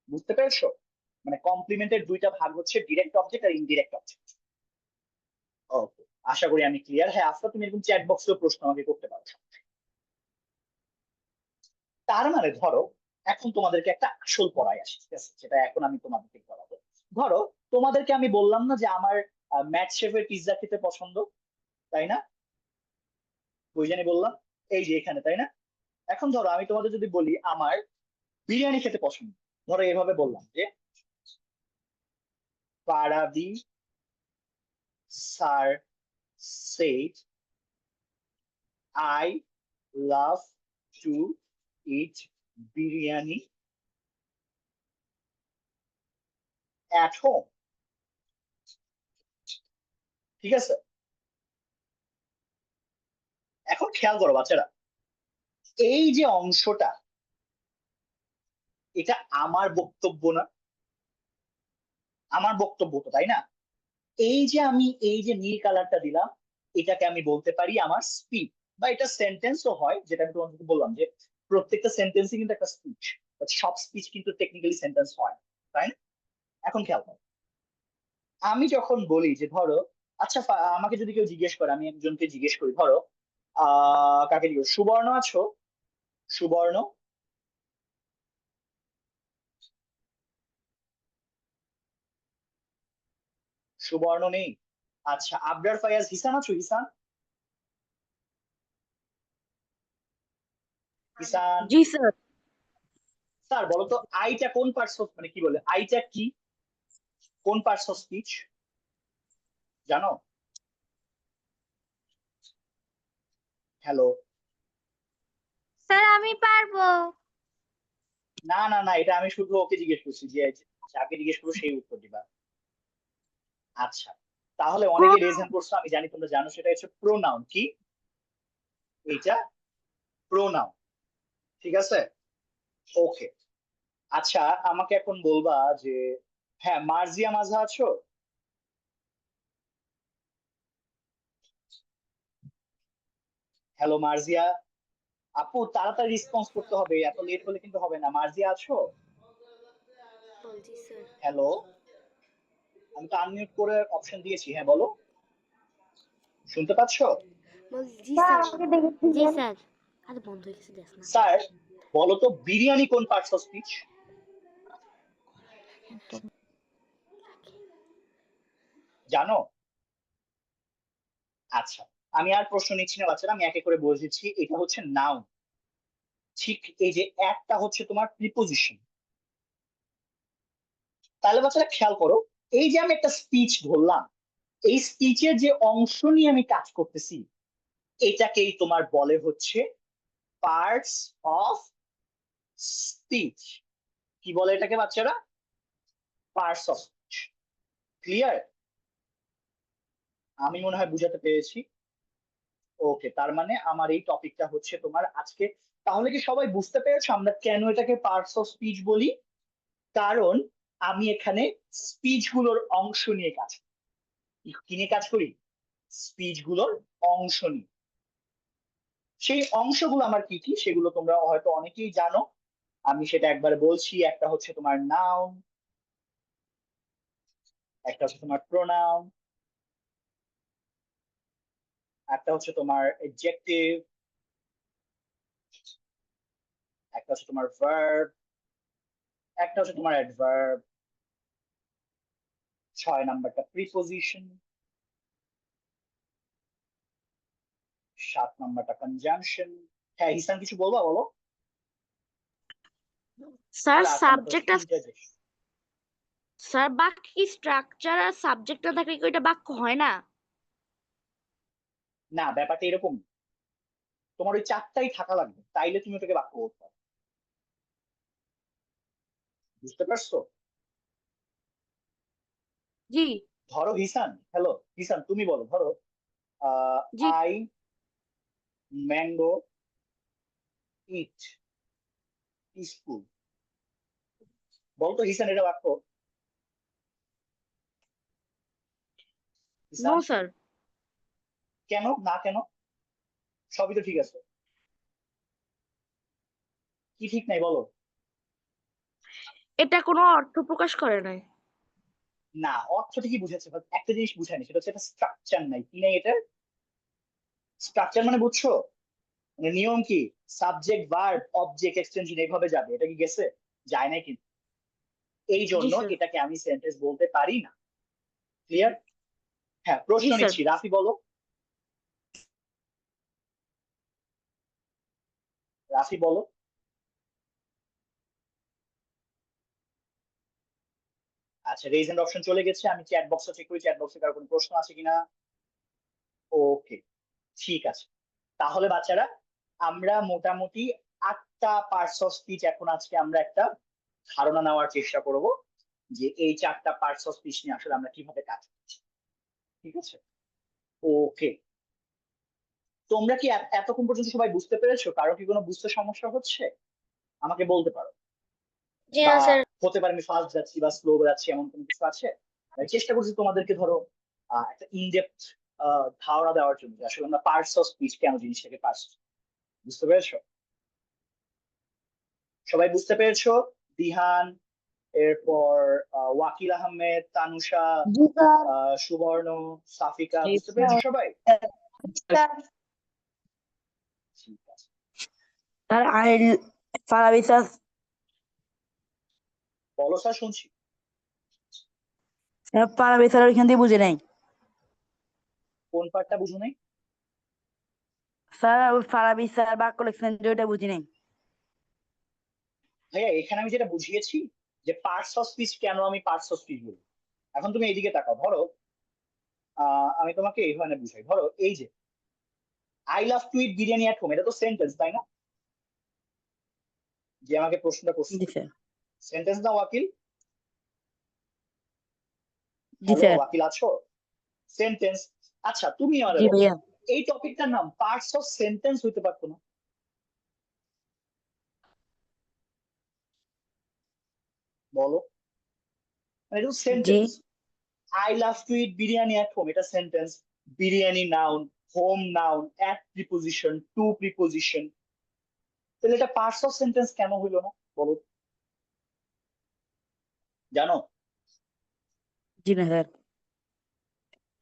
বুঝতে পেরেছো? মানে কমপ্লিমেন্টের দুইটা ভাগ হচ্ছে ডিরেক্ট অবজেক্ট আর ইনডিরেক্ট অবজেক্ট। ওকে, আশা করি আমি ক্লিয়ার। হ্যাঁ আফরা, তুমি এরকম চ্যাট বক্সেও প্রশ্ন আমাকে করতে পারো। তার মানে ধরো এখন তোমাদেরকে একটা আসল পড়ায় আসি, ঠিক আছে, যেটা এখন আমি তোমাদেরকে পড়াবো। ধরো তোমাদেরকে আমি বললাম না যে আমার ম্যাট শেফের পিৎজা খেতে পছন্দ, তাই না? ওই জানি বললাম, এই যে এখানে, তাই না? এখন ধরো আমি তোমাদের যদি বলি আমার বিরিয়ানি খেতে পছন্দ, ধরো এভাবে বললাম যে পারাদি sir said I love to eat biryani at home, ঠিক আছে? এখন খেয়াল করো বাচ্চারা, এই যে অংশটা, এটা আমার বক্তব্য না? আমার বক্তব্য তো, তাই না? এই যে আমি এই যে নীল কালারটা দিলাম, এটাকে আমি বলতে পারি আমার স্পিচ, বা এটা সেন্টেন্সও হয়, যেটা আমি তোমাদেরকে বললাম যে প্রত্যেকটা সেন্টেন্সই কিন্তু একটা স্পিচ, সব স্পিচ কিন্তু টেকনিক্যালি সেন্টেন্স হয়, তাই না? এখন খেয়াল করো, আমি যখন বলি যে ধরো, আচ্ছা আমাকে যদি কেউ জিজ্ঞেস করে, আমি একজনকে জিজ্ঞেস করি, ধরো কাকে জিজ্ঞেস, সুবর্ণ আছো? সুবর্ণ? সুবর্ণ নেই? আচ্ছা, আবরার, ফায়াজ, হিসান আছো? হিসান? হিসান? জি স্যার। স্যার বলো তো, আইটা কোন পার্টস অফ, মানে কি বলে আইটা কি, কোন পার্টস অফ স্পিচ জানো? হ্যালো? স্যার আমি পারবো। না না না, এটা আমি শুধু ওকে জিজ্ঞেস করছি, যে যাকে জিজ্ঞেস করবো সেই উত্তর দিবা। আচ্ছা, তাহলে অনেকে রেজ হ্যান্ড করছো, আমি জানি তোমরা জানো, সেটা হচ্ছে প্রোনাউন। কি এইটা? প্রোনাউন, ঠিক আছে? ওকে। আচ্ছা, আমাকে এখন বলবা যে, হ্যাঁ মার্জিয়া মাজা আছো? হ্যালো মার্জিয়া? আপু তাড়াতাড়ি রেসপন্স করতে হবে, এত লেট হলে কিন্তু হবে না। মার্জিয়া আছো? হ্যালো? আমি তো আনমিউট করে অপশন দিয়েছি, হ্যাঁ বলো, শুনতে পাচ্ছো? স্যার আমাকে জি দেখেছিলেন। স্যার। স্যার বলো তো, বিরিয়ানি কোন পার্টস অফ স্পিচ জানো? আচ্ছা, আমি আর প্রশ্ন নিচ্ছি না বাচ্চারা, আমি একে করে বলে দিচ্ছি, এটা হচ্ছে নাউন। ঠিক এই যে একটা হচ্ছে তোমার প্রিপোজিশন। তাহলে বাচ্চারা খেয়াল করো, এই যে আমি একটা স্পিচ ধরলাম, এই স্পিচের যে অংশ নিয়ে আমি কাজ করতেছি এটাকেই তোমার বলে হচ্ছে পার্টস অফ স্পিচ। কি বলে এটাকে বাচ্চারা? Parts of speech. ক্লিয়ার? আমি মনে হয় বুঝাতে পেরেছি। ওকে, তার মানে আমার এই টপিকটা হচ্ছে তোমার আজকে। তাহলে কি সবাই বুঝতে পেরেছো আমরা কেন এটাকে পার্টস অফ স্পিচ বলি? কারণ আমি এখানে স্পিচ গুলোর অংশ নিয়ে কাজ করি। কি নিয়ে কাজ করি? স্পিচ গুলোর অংশ নিয়ে। সেই অংশগুলো আমার কি কি সেগুলো তোমরা হয়তো অনেকেই জানো, আমি সেটা একবার বলছি। একটা হচ্ছে তোমার নাউন, একটা হচ্ছে তোমার প্রোনাউন, একটা হচ্ছে তোমার এডজেক্টিভ, একটা হচ্ছে তোমার ভার্ব, একটা হচ্ছে তোমার অ্যাডভার্ব, 6 নাম্বারটা প্রিপোজিশন, 7 নাম্বারটা কনজাংশন। হ্যাঁ হিসান কিছু বলবা, বলো। স্যার তাহলে 8 নাম্বারটা হচ্ছে সাবজেক্ট আর ইন্টারজেকশন। স্যার বাক্য কি স্ট্রাকচার আর সাবজেক্ট না থাকলে কি ওইটা বাক্য হয় না? না, ব্যাপারটা এরকম না। তোমার ওই 4টাই থাকা লাগবে, তাইলে তুমি ওটাকে বাক্য বলতে পারো। বুঝতে পারছো? জি ধরো হিসান, হ্যালো হিসান তুমি বলো, ধরো জি আই ম্যাঙ্গো ইট স্কুল। বলতো হিসান এটা বাক্য? No Hisan, sir. কেন না? কেন? সবই তো ঠিক আছে, কি ঠিক নাই বলো? এটা কোনো অর্থ প্রকাশ করে নাই। না, অর্থ ঠিকই বুঝেছে, but একটা জিনিস বুঝায়নি, সেটা হচ্ছে এটা স্ট্রাকচার নাই। কি নাই এটার? স্ট্রাকচার মানে বুঝছো? মানে নিয়ম কি? সাবজেক্ট ভার্ব অবজেক্ট এক্সটেনশন এইভাবে যাবে, এটা কি গেছে? যায় নাই কিন্তু। এই জি জন্য স্যার। এটাকে আমি সেন্টেন্স বলতে পারি না। ক্লিয়ার? হ্যাঁ, জি প্রশ্ন স্যার। নিচ্ছি, রাফি বলো। রাফি বলো। আচ্ছা, রেজ হ্যান্ড অপশন চলে গেছে, আমি চ্যাট বক্সে চেক করি চ্যাট বক্সে কারো কোনো প্রশ্ন আছে কিনা। ওকে, ঠিক আছে। তাহলে বাচ্চারা আমরা মোটামুটি 8টা পার্টস অফ স্পিচ এখন আজকে আমরা একটা ধারণা নেওয়ার চেষ্টা করব যে এই 4টা পার্টস অফ স্পিচ নিয়ে আসলে আমরা কিভাবে কাজ করছি। ঠিক আছে? ওকে, তোমরা কি এতক্ষণ পর্যন্ত সবাই বুঝতে পেরেছো? কারো কি কোনো বুঝতে সমস্যা হচ্ছে? আমাকে বলতে পারো। জি বা না স্যার। হতে পারে আমি ফাস্ট যাচ্ছি বা স্লো যাচ্ছি, এমন কোনো কিছু আছে? আমি চেষ্টা করছি তোমাদেরকে ধরো একটা ইনডেপথ ধারণা দেওয়ার জন্য যে আসলে আমরা পার্টস অফ স্পিচ কেন জিনিসটাকে পার্টস। বুঝতে পেরেছো? সবাই বুঝতে পেরেছো? দিহান, এরপর ওয়াকিল আহমেদ, তানুষা, জি স্যার। সুবর্ণ, সাফিকা, জি বুঝতে পেরেছো সবাই? ঠিক আছে। Sir Farabi sir. বলো স্যার, শুনছি। ফারাবি স্যার ওইখান দিয়ে বুঝে নাই কোন পার্টটা বুঝো নাই? স্যার। ওই ফারাবি স্যার বাক্য লিখছেন যে ওইটা বুঝি নাই। ভাইয়া এখানে আমি যেটা বুঝিয়েছি যে পার্টস অফ স্পিচ কেন আমি পার্টস অফ স্পিচ বলি। এখন তুমি এইদিকে তাকাও, ধরো আমি তোমাকে এই ধরনের বুঝাই। ধরো এই যে I love to eat biryani at home, এটা তো সেন্টেন্স, তাই না? যে আমাকে প্রশ্নটা করছে, জি স্যার। সেন্টেন্স না ওয়াকিল? জি হ্যালো স্যার। ওয়াকিল, আছো? সেন্টেন্স। আচ্ছা তুমি আমারে জি বলো, ভাইয়া। এই টপিকটার নাম পার্টস অফ সেন্টেন্স হইতে পারতো না? বলো, মানে এটা জি sentence. I love to eat biryani at home, এটা sentence. Biryani noun, home noun, at preposition, to preposition. তাহলে এটা পার্টস অফ সেন্টেন্স কেন হইলো না বলো? জানো জি না স্যার।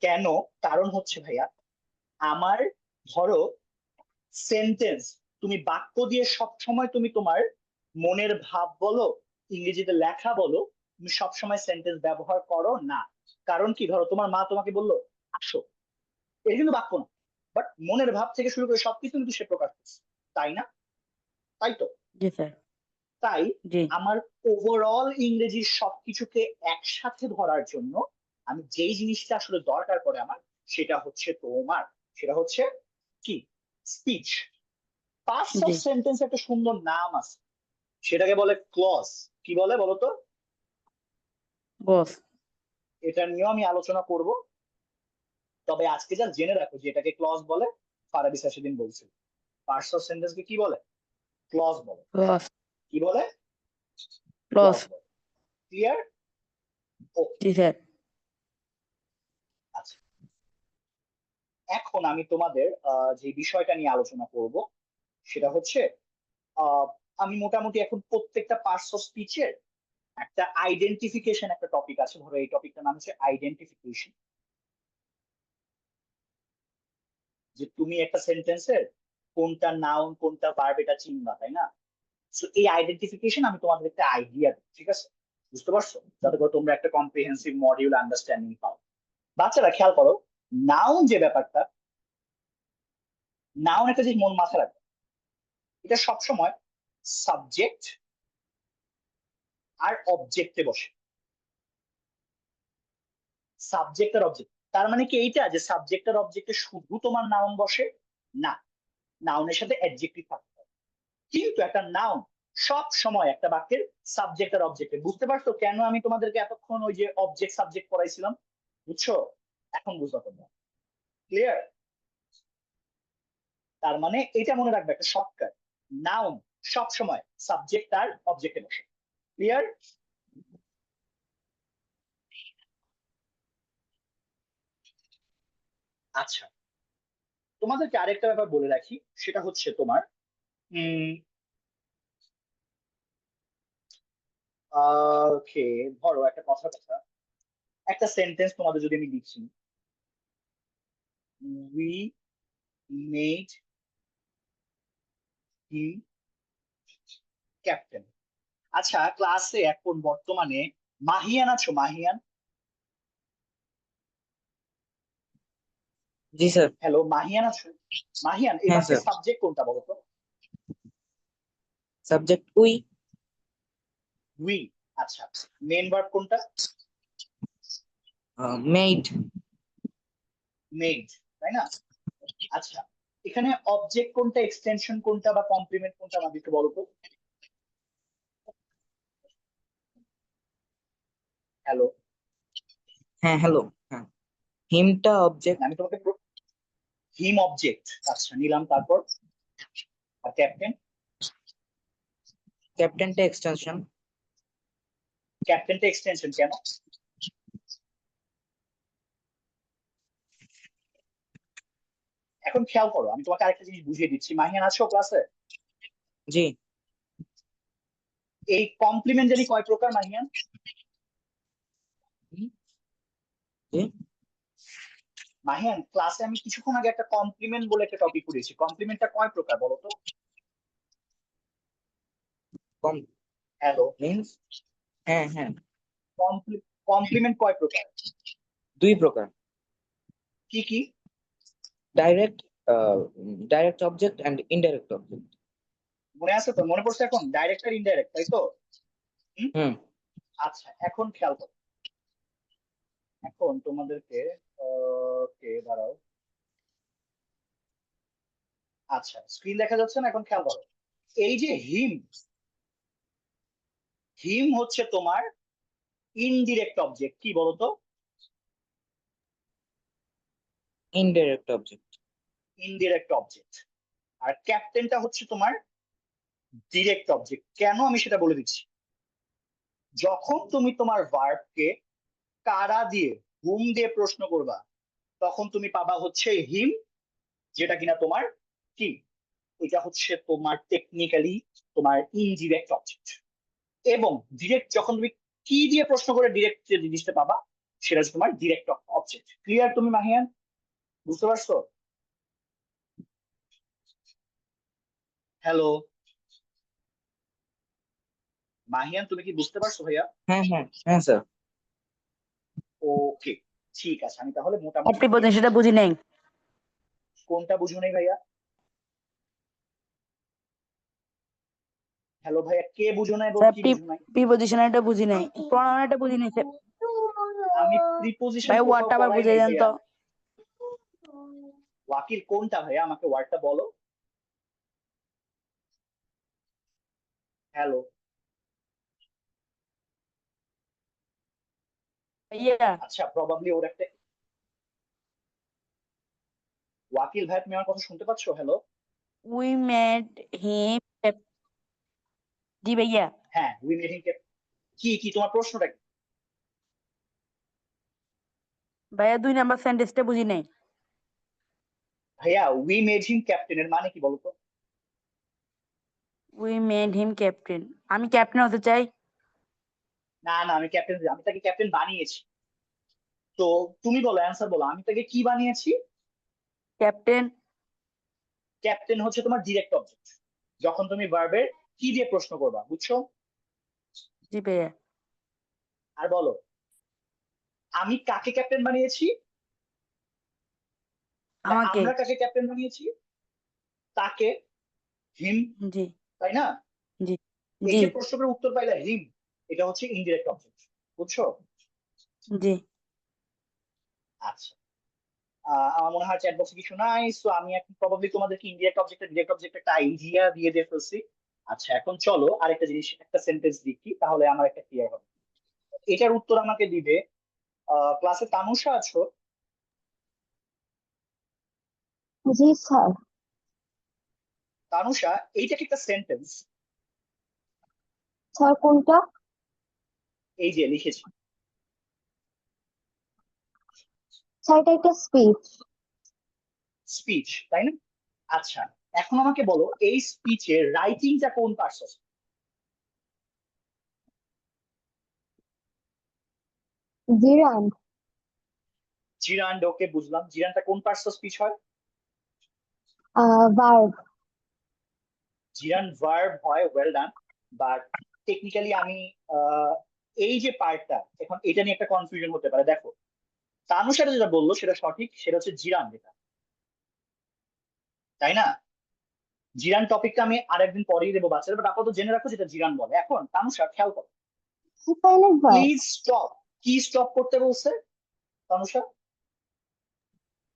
কেন? কারণ হচ্ছে ভাইয়া, আমার ধরো সেন্টেন্স, তুমি বাক্য দিয়ে সব সময় তুমি তোমার মনের ভাব বলো, ইংরেজিতে লেখা বলো, তুমি সব সময় সেন্টেন্স ব্যবহার করো না। কারণ কি? ধরো তোমার মা তোমাকে বললো আসো, এটা কিন্তু বাক্য না, বাট মনের ভাব থেকে শুরু করে সবকিছু কিন্তু সে প্রকাশ করছে, তাই না? তাই তো? জি স্যার। তাই জি। আমার ওভারঅল ইংরেজির সবকিছুকে একসাথে ধরার জন্য আমি যেই জিনিসটা আসলে দরকার পড়ে আমার, সেটা হচ্ছে কি, speech. Parts of G. Sentence একটা সুন্দর নাম আছে, সেটাকে বলে ক্লজ। কি বলে বলো তো? বস। এটা নিয়েও আমি আলোচনা করব, তবে আজকে যা জেনে রাখো যে এটাকে ক্লজ বলে। ফারাবি স্যার সেদিন বলছিল পার্টস অফ সেন্টেন্সকে কি বলে, ক্লজ বলে। ক্লজ। কি বলে? ক্লজ। ক্লজ বলে। ক্লিয়ার? ওকে, জি স্যার। আচ্ছা। এখন আমি তোমাদের যে বিষয়টা নিয়ে আলোচনা করব সেটা হচ্ছে, আহ, আমি মোটামুটি এখন প্রত্যেকটা পার্টস অফ স্পিচের একটা আইডেন্টিফিকেশন একটা টপিক আছে, ধরো এই টপিকটার নাম হচ্ছে আইডেন্টিফিকেশন। যে তুমি একটা সেন্টেন্সের কোনটা নাউন কোনটা ভার্ব এটা চিনবা, তাই না? সো এই আইডেন্টিফিকেশন আমি তোমাদের একটা আইডিয়া দিই, ঠিক আছে? বুঝতে পারছো? যাতে করে তোমরা একটা কম্প্রিহেন্সিভ মডিউল আন্ডারস্ট্যান্ডিং পাও। বাচ্চারা খেয়াল করো, নাউন যে ব্যাপারটা, নাউন একটা জিনিস মন মাথায় রাখবে, এটা সবসময় সাবজেক্ট আর অবজেক্টে বসে। সাবজেক্ট আর অবজেক্ট, তার মানে কি এইটা যে সাবজেক্ট আর অবজেক্টে শুধু তোমার নাউন বসে? না, নাউনের সাথে অ্যাডজেক্টিভ থাকতে হবে। কিন্তু একটা নাউন সব সময় একটা বাক্যের সাবজেক্ট আর অবজেক্টে। বুঝতে পারছো কেন আমি তোমাদেরকে এতক্ষণ ওই যে অবজেক্ট সাবজেক্ট পড়াইছিলাম? বুঝছো? এখন বুঝতে তোমরা। ক্লিয়ার? তার মানে এটা মনে রাখবে একটা শর্টকাট, নাউন সব সময় সাবজেক্ট আর অবজেক্টে বসে। ক্লিয়ার? আচ্ছা, তোমাদেরকে আরেকটা ব্যাপার বলে রাখি, সেটা হচ্ছে তোমার ওকে, ধরো একটা কথা কথা, একটা সেন্টেন্স তোমাদের যদি আমি দিচ্ছি, উই মেড হিম ক্যাপ্টেন। আচ্ছা, ক্লাসে এখন বর্তমানে মাহিয়ান আছো? মাহিয়ান, জি স্যার। হ্যালো মাহিয়ান আছো? মাহিয়ান, এই হ্যাঁ বাক্যের স্যার। সাবজেক্ট কোনটা বলো তো? Subject we. উই। আচ্ছা, মেন ভার্ব কোনটা? মেড। মেড, তাই না? আচ্ছা, এখানে অবজেক্ট কোনটা, এক্সটেনশন কোনটা, বা কমপ্লিমেন্ট কোনটা আমাকে একটু বলো তো। হ্যালো, হ্যাঁ হ্যালো। হ্যাঁ, হিমটা অবজেক্ট। আমি তোমাকে হিম অবজেক্ট, আচ্ছা নিলাম, তারপর আর ক্যাপ্টেন? ক্যাপ্টেনটা এক্সটেনশন। ক্যাপ্টেনটা এক্সটেনশন কেন? এখন খেয়াল করো, আমি তোমাকে আরেকটা জিনিস বুঝিয়ে দিচ্ছি। মাহিয়ান আছো ক্লাসে? জি। এই কমপ্লিমেন্ট জানি কয় প্রকার মাহিয়ান? জি। মাহিয়ান, ক্লাসে আমি কিছুক্ষণ আগে একটা কমপ্লিমেন্ট বলে একটা টপিক পড়িয়েছি, কমপ্লিমেন্টটা কয় প্রকার বলো তো? কম হ্যালো, মিন্স। হ্যাঁ হ্যাঁ, কমপ্লিমেন্ট কয় প্রকার? 2 প্রকার। কি কি? Direct direct object and indirect object. মনে আছে তো? মনে পড়ছে এখন? ডাইরেক্ট আর ইনডাইরেক্ট, তাই তো? হুম? হুম। আচ্ছা, এখন খেয়াল করো, এখন তোমাদেরকে ওকে দাঁড়াও, আচ্ছা স্ক্রিন দেখা যাচ্ছে না? এখন খেয়াল করো, এই যে হিম, হিম হচ্ছে তোমার ইনডিরেক্ট অবজেক্ট। কি বলতো? Indirect object. Indirect object. আর ক্যাপ্টেনটা হচ্ছে তোমার ডিরেক্ট অবজেক্ট। কেন আমি সেটা বলে দিচ্ছি। যখন তুমি তোমার ভার্বকে কারা দিয়ে, হুম দিয়ে প্রশ্ন করবা, তখন তুমি পাবা হচ্ছে হিম, যেটা কিনা তোমার কি, এটা হচ্ছে তোমার টেকনিক্যালি তোমার ইনডিরেক্ট অবজেক্ট। এবং ডিরেক্ট যখন তুমি কি দিয়ে প্রশ্ন করে ডিরেক্ট যে জিনিসটা পাবা, সেটা হচ্ছে তোমার ডিরেক্ট অবজেক্ট। ক্লিয়ার তুমি মাহিয়ান? বুঝতে পারছো? হ্যালো মাহিয়ান, তুমি কি বুঝতে পারছো ভাইয়া? হ্যাঁ হ্যাঁ হ্যাঁ স্যার। ওকে, ঠিক আছে, আমি তাহলে মোটামুটি আপনি বলছেন সেটা বুঝি নাই। কোনটা বুঝো নাই ভাইয়া? হ্যালো ভাইয়া, কে বুঝো নাই এবং স্যার কি বুঝো নাই? প্রিপজিশনালটা বুঝি নাই, প্রনাউনটা বুঝি নাই স্যার। আমি প্রিপজিশন ভাই কোথাও ওয়ার্ডটা আবার পড়াই বুঝাই নাই দেন ভাইয়া। তো। ওয়াকিল কোনটা ভাইয়া, আমাকে ওয়ার্ডটা বলো। হ্যালো ভাইয়া আচ্ছা, প্রবাবলি ওর একটা। ওয়াকিল ভাই, তুমি আমার কথা শুনতে পাচ্ছ? হ্যালো। উই মেড হিম, জি ভাইয়া। হ্যাঁ, উই মেড হিম। কি কি তোমার প্রশ্নটা কি? ভাইয়া 2 নাম্বার সেন্টেন্সটা বুঝি নাই। ভাইয়া, উই মেড হিম ক্যাপ্টেন এর মানে কি বলো তো? উই মেড হিম ক্যাপ্টেন, আমি ক্যাপ্টেন হতে চাই। না না, আমি তাকে ক্যাপ্টেন বানিয়েছি। তো তুমি বলো, অ্যান্সার বলো, আমি তাকে কি বানিয়েছি? ক্যাপ্টেন। ক্যাপ্টেন হচ্ছে তোমার ডিরেক্ট অবজেক্ট, যখন তুমি ভার্বের কি দিয়ে প্রশ্ন করবা, বুঝছো? জি ভাইয়া। আর বলো, আমি কাকে ক্যাপ্টেন বানিয়েছি? আমাকে। আমরা কাকে ক্যাপ্টেন বানিয়েছি? তাকে, হিম, জি তাই না? জি এই জি যে প্রশ্নের উত্তর পাইলে হিম, এটা হচ্ছে ইনডিরেক্ট অবজেক্ট, বুঝছো? জি। আচ্ছা, আমার মনে হয় চ্যাট বক্সে কিছু নাই, সো আমি এখন প্রবাবলি তোমাদেরকে ইনডিরেক্ট অবজেক্ট ডিরেক্ট অবজেক্ট একটা আইডিয়া দিয়ে ফেলছি। আচ্ছা, এখন চলো আরেকটা জিনিস, একটা সেন্টেন্স লিখি, তাহলে আমার একটা ক্লিয়ার হবে। এটার উত্তর আমাকে দিবে। ক্লাসে তানুষা আছো? জি স্যার। তানুষা, এইটা কি একটা সেন্টেন্স? স্যার কোনটা? এই যে লিখেছি। স্যার এটা একটা স্পিচ। স্পিচ, তাই না? আচ্ছা, এখন আমাকে বলো, এই স্পিচের রাইটিংটা কোন পার্সন? জিরান। জিরান্ড, ওকে বুঝলাম। জিরানটা কোন পার্টস অফ স্পিচ হয়? ভার্ব। জিরান ভার্ব হয়, ওয়েল ডান। বাট টেকনিক্যালি আমি আহ, এই যে পার্টটা, এখন এটা নিয়ে একটা কনফিউশন হতে পারে। দেখো, তানুষারা যেটা বললো সেটা সঠিক, সেটা হচ্ছে জিরান, যেটা, তাই না? জিরান টপিকটা আমি আরেকদিন পরেই দেবো বাচ্চাদের, বাট আপাতত জেনে রাখো যেটা জিরান বলে। এখন তানুষা খেয়াল করো, সাইলেন্ট ভার্ব। Please stop. কি স্টপ করতে বলছে তানুষা?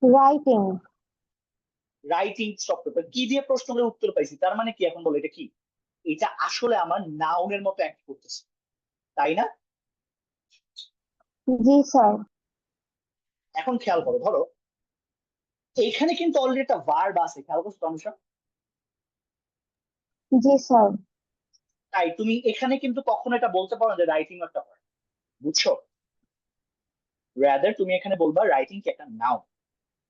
রাইটিং। রাইটিং স্টপ করতে। কি দিয়ে প্রশ্নের উত্তর পাইছি, তার মানে কি? এখন বলো এটা কি? এটা আসলে আমার নাউনের মতো অ্যাক্ট করতেছে, তাই না? জি স্যার। এখন খেয়াল করো, ধরো এইখানে কিন্তু অলরেডি একটা ভার্ব আছে, খেয়াল করছো তানুষা? জি স্যার। তাই তুমি এখানে কিন্তু কখনো এটা বলতে পারো না যে রাইটিং একটা ভার্ব, বুঝছো? রাদার তুমি এখানে বলবা রাইটিং কি একটা নাউন।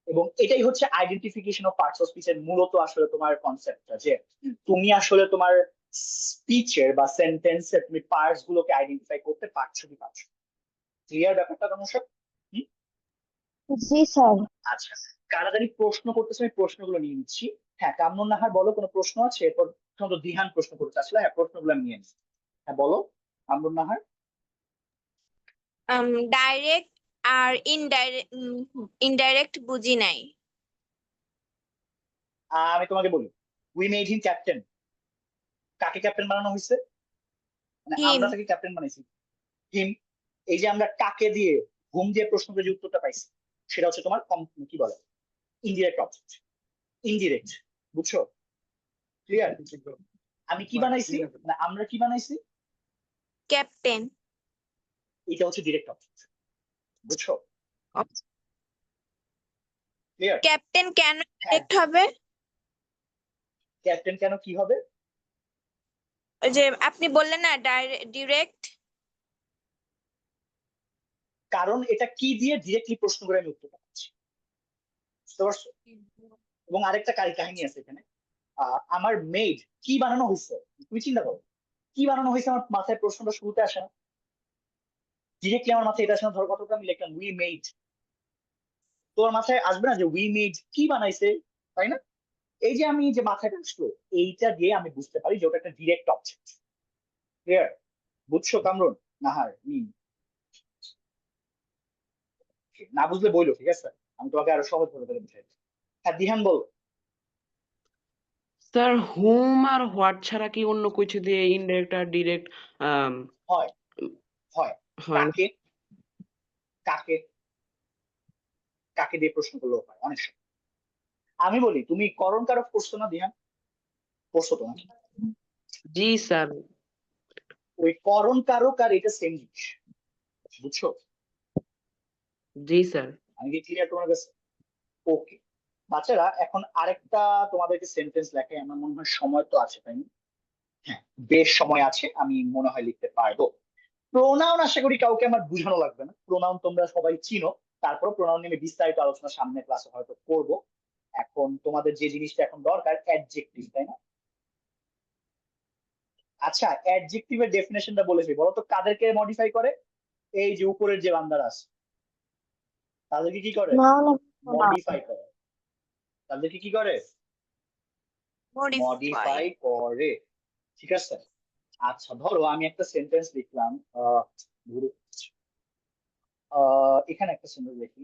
এবং এটাই হচ্ছে আইডেন্টিফিকেশন অফ পার্টস অফ স্পিচের মূলত আসলে তোমার কনসেপ্টটা, যে তুমি আসলে তোমার স্পিচের বা সেন্টেন্সের তুমি পার্টস গুলোকে আইডেন্টিফাই করতে পারছো কি পারছো। ক্লিয়ার ব্যাপারটা তানুষা? হুম? জি স্যার। আচ্ছা, কারা জানি প্রশ্ন করতেছে, আমি প্রশ্নগুলো নিয়ে নিচ্ছি। হ্যাঁ, কামরুন নাহার বলো, কোনো প্রশ্ন আছে? এরপর প্রথমত দিহান প্রশ্ন করতে আসলে, হ্যাঁ প্রশ্নগুলো আমি নিয়ে নিচ্ছি। হ্যাঁ বলো কামরুন নাহার। ডাইরেক্ট আর ইনডাইরেক্ট বুঝি নাই। আমি তোমাকে বলি, উই মেড হিম ক্যাপ্টেন, কাকে ক্যাপ্টেন বানানো হয়েছে? মানে হিম। আমরা তাকে ক্যাপ্টেন বানাইছি, হিম। এই যে আমরা কাকে দিয়ে, হুম দিয়ে প্রশ্ন করে যে উত্তরটা পাইছি, সেটা হচ্ছে তোমার কি বলে, ইনডিরেক্ট অবজেক্ট, ইনডিরেক্ট, বুঝছো? ক্লিয়ার? আমি কি বানাইছি, না আমরা কি বানাইছি? ক্যাপ্টেন। এটা হচ্ছে ডিরেক্ট অবজেক্ট, বুঝছো? ক্লিয়ার? ক্যাপ্টেন কেন হ্যাঁ, ডিরেক্ট হবে? ক্যাপ্টেন কেন কি হবে? ওই যে আপনি বললেন না ডিরেক্ট। কারণ এটা কি দিয়ে ডিরেক্টলি প্রশ্ন করে আমি উত্তরটা পাচ্ছি, বুঝতে পারছো? এবং আরেকটা কাহিনী আছে এখানে। আমার মেড কি বানানো হয়েছে, তুমি চিন্তা করো, কি বানানো হয়েছে, আমার মাথায় প্রশ্নটা শুরুতে আসে না, ডিরেক্টলি আমার মাথায় এটা আসে না। ধরো কতটা আমি লিখলাম উই মেড, তোমার মাথায় আসবে না যে উই মেড কি বানাইছে, তাই না? এই যে আমি যে মাথায় আসলো, এইটা দিয়ে আমি বুঝতে পারি যে ওটা একটা ডিরেক্ট অবজেক্ট। ক্লিয়ার? বুঝছো কামরুন নাহার? না বুঝলে বইলো, ঠিক আছে? আমি তোমাকে আরো সহজ ভাবে করে বুঝাই দিচ্ছি। হ্যাঁ দিহান বল। স্যার হুম আর হোয়াট ছাড়া কি অন্য কিছু দিয়ে ইনডাইরেক্ট আর ডিরেক্ট হয় হয় হয় না? কাকে কাকে কাকে দিয়ে প্রশ্ন করলেও হয় অনেক সময়। আমি বলি, তুমি করণ কারক পড়ছো না ধ্যান? পড়ছো তো নাকি? জি স্যার। ওই করণ কারক আর এটা সেম জিনিস, বুঝছো? জি স্যার। আমি কি ক্লিয়ার তোমার কাছে? ওকে বাচ্চারা, এখন আরেকটা তোমাদেরকে সেন্টেন্স লেখে, আমার মনে হয় সময় তো আছে, তাই না? হ্যাঁ, বেশ সময় আছে, আমি মনে হয় লিখতে পারবো। প্রোনাউন আশা করি কাউকে আমার বুঝানো লাগবে না, প্রোনাউন তোমরা সবাই চিনো। তারপর প্রোনাউন নিয়ে বিস্তারিত আলোচনা সামনে ক্লাসে হয়তো করব। এখন তোমাদের যে জিনিসটা এখন দরকার, অ্যাডজেক্টিভ, তাই না? আচ্ছা, অ্যাডজেক্টিভের ডেফিনেশনটা বলেছি, বলো তো কাদেরকে মডিফাই করে? এই যে উপরের যে বান্দারা আছে তাদেরকে কি করে? মডিফাই করে। তাদেরকে কি করে? মডিফাই করে। ঠিক আছে। আচ্ছা ধরো আমি একটা সেন্টেন্স লিখলাম, এখানে একটা সেন্টেন্স লিখি।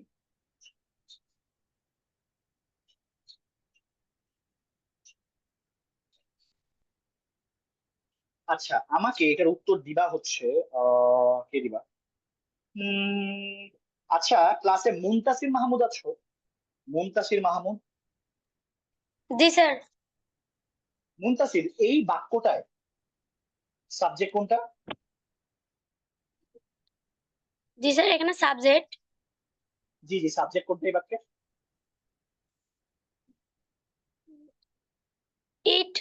আচ্ছা আমাকে এটার উত্তর দিবা হচ্ছে, কে দিবা? উম আচ্ছা, ক্লাসে মুনতাসির মাহমুদ আছো? মুনতাসির মাহমুদ। জি স্যার। মুনতাসির, এই বাক্যটায় সাবজেক্ট কোনটা? জি স্যার, এখানে সাবজেক্ট জি জি, সাবজেক্ট কোনটা এই বাক্যে? ইট।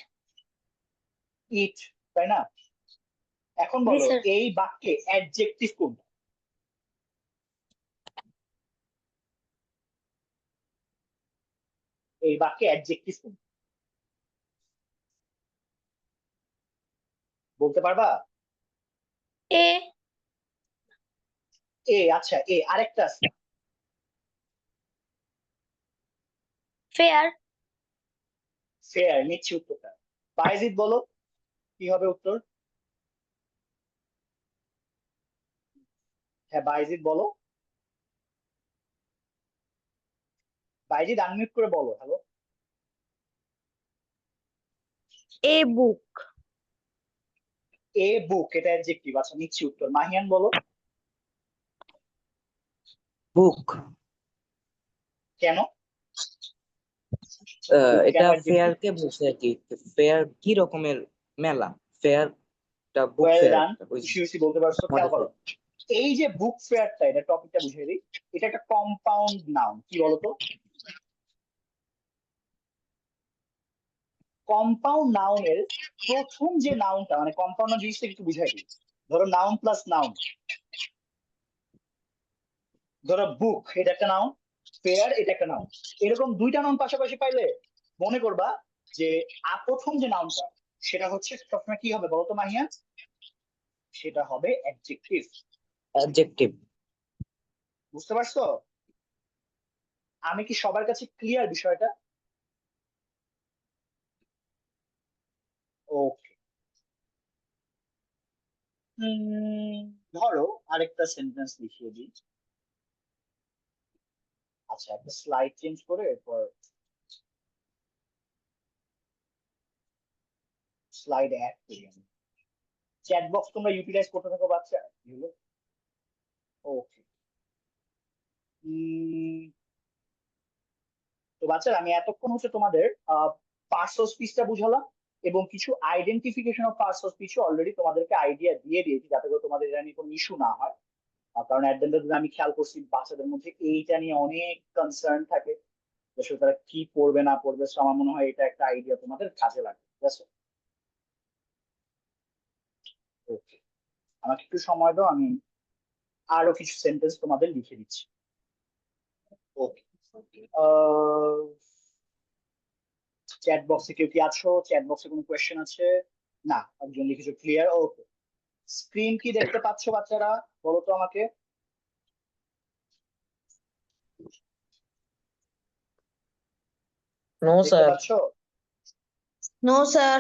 ইট, তাই না? এখন জি বলো স্যার। এই বাক্যে অ্যাডজেক্টিভ কোনটা? এই বাক্যে অ্যাডজেক্টিভ কোনটা বলতে পারবা? এ। এ, আচ্ছা এ, আরেকটা আছে। ফেয়ার। ফেয়ার, নিচ্ছি উত্তরটা। বাইজিদ বলো কি হবে উত্তর? হ্যাঁ বাইজিদ বলো। বাইজিদ আনমিউট করে বলো হ্যালো। এ বুক। এ বুক, এটা অ্যাডজেক্টিভ। আচ্ছা নিচ্ছি উত্তর। মাহিয়ান বলো। বুক। কেন? এটা কেন অ্যাডজেক্টিভ? ফেয়ার কে বলছে আর কি। ফেয়ার কি রকমের মেলা? ফেয়ার টা বুক ওয়েল ফেয়ার ডান, খুশি খুশি বলতে পারছো। খেয়াল করো, এই যে বুক ফেয়ারটা, এটা টপিকটা বুঝিয়ে দিই। এটা একটা কম্পাউন্ড নাউন, কি বলতো? কম্পাউন্ড নাউনের প্রথম যে নাউনটা, মানে কম্পাউন্ড নাউন জিনিসটা একটু বুঝাই দিই। ধরো নাউন প্লাস নাউন, ধরো বুক এটা একটা নাউন, ফেয়ার এটা একটা নাউন। এরকম দুইটা নাউন পাশাপাশি পাইলে মনে করবা যে প্রথম যে নাউনটা সেটা হচ্ছে সবসময় কি হবে বলতো মাহিয়া? সেটা হবে অ্যাডজেক্টিভ। অ্যাডজেক্টিভ। বুঝতে পারছো? আমি কি সবার কাছে ক্লিয়ার বিষয়টা? ওকে। ধরো আরেকটা সেন্টেন্স লিখিয়ে দিই। আচ্ছা একটা স্লাইড চেঞ্জ করে এরপর স্লাইড অ্যাড করি আমি। চ্যাট বক্স তোমরা ইউটিলাইজ করতে থাকো বাচ্চা, এগুলো। ওকে। তো বাচ্চারা, আমি এতক্ষণ হচ্ছে তোমাদের পার্টস অফ স্পিচটা বুঝালাম, এবং কিছু identification of parts of speech already তোমাদেরকে আইডিয়া দিয়ে দিয়েছি, যাতে করে তোমাদের এটা নিয়ে কোনো ইস্যু না হয়। কারণ at the end of the day আমি খেয়াল করছি বাচ্চাদের মধ্যে এইটা নিয়ে অনেক কনসার্ন থাকে, যে আসলে তারা কি পড়বে না পড়বে। So আমার মনে হয় এটা একটা আইডিয়া তোমাদের কাজে লাগবে, ঠিক আছে? ওকে, আমাকে একটু সময় দাও, আমি আরো কিছু সেন্টেন্স তোমাদের লিখে দিচ্ছি। ওকে। চ্যাট বক্সে কেউ কি আছো? চ্যাট বক্সে কোনো কোয়েশ্চেন আছে? না, একজন লিখেছো ক্লিয়ার। ওকে। স্ক্রিন কি দেখতে পাচ্ছ বাচ্চারা? বলো তো আমাকে। নো দেখতে স্যার। পাচ্ছ? No sir.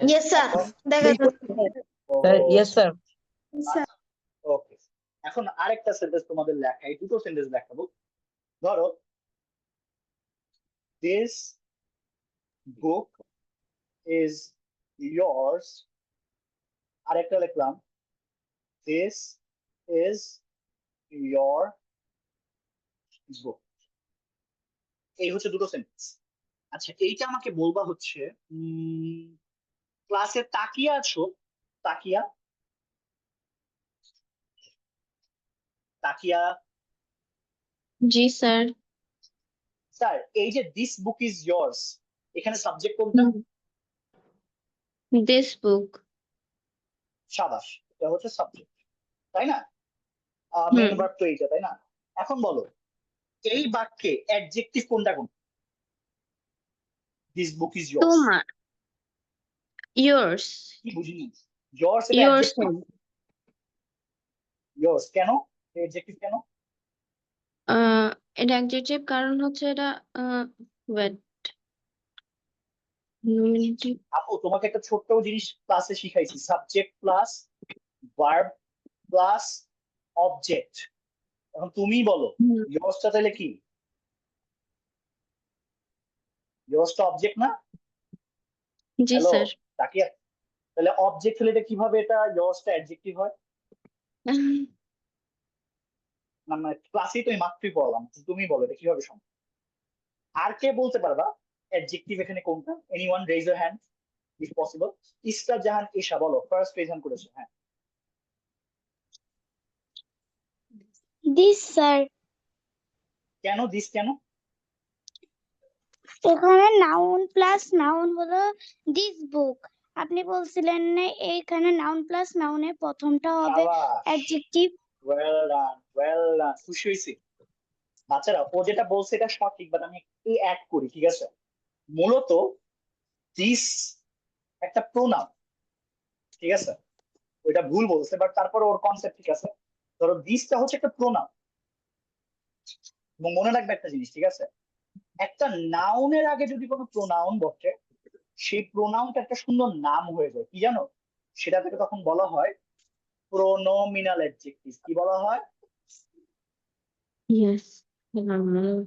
ইয়েস স্যার, এখন দেখা যাচ্ছে। Yes sir. ওকে, এখন আরেকটা সেন্টেন্স তোমাদের লেখা, এই দুটো সেন্টেন্স দেখাবো। ধরো দিস book is yours, আরেকটা লিখলাম this is your book। এই হচ্ছে দুটো সেন্টেন্স। আচ্ছা এইটা আমাকে বলবা হচ্ছে ক্লাসে তাকিয়া আছো, তাকিয়া তাকিয়া জি স্যার। স্যার এই যে দিস বুক ইজ ইয়ার্স, এখানে সাবজেক্ট কোনটা? This book. সাবাস, এটা হচ্ছে সাবজেক্ট, তাই না? হুম। মেইন ভার্ব তো এইটা, তাই না? এখন বলো এই বাক্যে অ্যাডজেক্টিভ কোনটা কোন? দিস বুক ইজ ইয়ার্স, তোমার। yours। কি বুঝিনি? ইয়ার্স এটা yours অ্যাডজেক্টিভ, ইয়ার্স কেন অ্যাডজেক্টিভ কেন? এটা অ্যাডজেক্টিভ কারণ হচ্ছে এটা ওয়েট আপু তোমাকে একটা ছোট্ট জিনিস ক্লাসে শিখাইছি, subject plus verb plus object. এখন তুমি বলো ইয়ার্সটা তাহলে কি? ইয়ার্সটা অবজেক্ট না? জি হ্যালো স্যার। তাকিয়া, তাহলে অবজেক্ট হলে এটা কিভাবে এটা ইয়ার্সটা অ্যাডজেক্টিভ হয়? না মানে ক্লাসেই তো এই মাত্রই পড়লাম, তুমি বলো এটা কিভাবে সম্ভব? আর কে বলতে পারবা অ্যাডজেক্টিভ এখানে কোনটা? Anyone raise your hand if possible. Israt Jahan Esha বলো, ফার্স্ট রেজ হ্যান্ড করেছে। হ্যাঁ দিস স্যার, কেন দিস কেন? এখানে নাউন প্লাস নাউন হলো দিস বুক। আপনি বলছিলেন না এইখানে নাউন প্লাস নাউনের প্রথমটা হবে শাবাশ, adjective. Well done, well done, খুশি হয়েছি। বাচ্চারা ও যেটা বলছে এটা সঠিক, বাট আমি একটু অ্যাড করি, ঠিক আছে? মূলত দিস একটা প্রোনাউন, ঠিক আছে? ওইটা ভুল বলছে বাট তারপরে ওর কনসেপ্ট ঠিক আছে। ধরো দিসটা হচ্ছে একটা প্রোনাউন, এবং মনে রাখবে একটা জিনিস, ঠিক আছে? একটা নাউনের আগে যদি কোনো প্রোনাউন বসে, সেই প্রোনাউনটা একটা সুন্দর নাম হয়ে যায়, কি জানো? সেটা থেকে তখন বলা হয় প্রোনোমিনাল অ্যাডজেক্টিভ। কি বলা হয়? ইয়েস।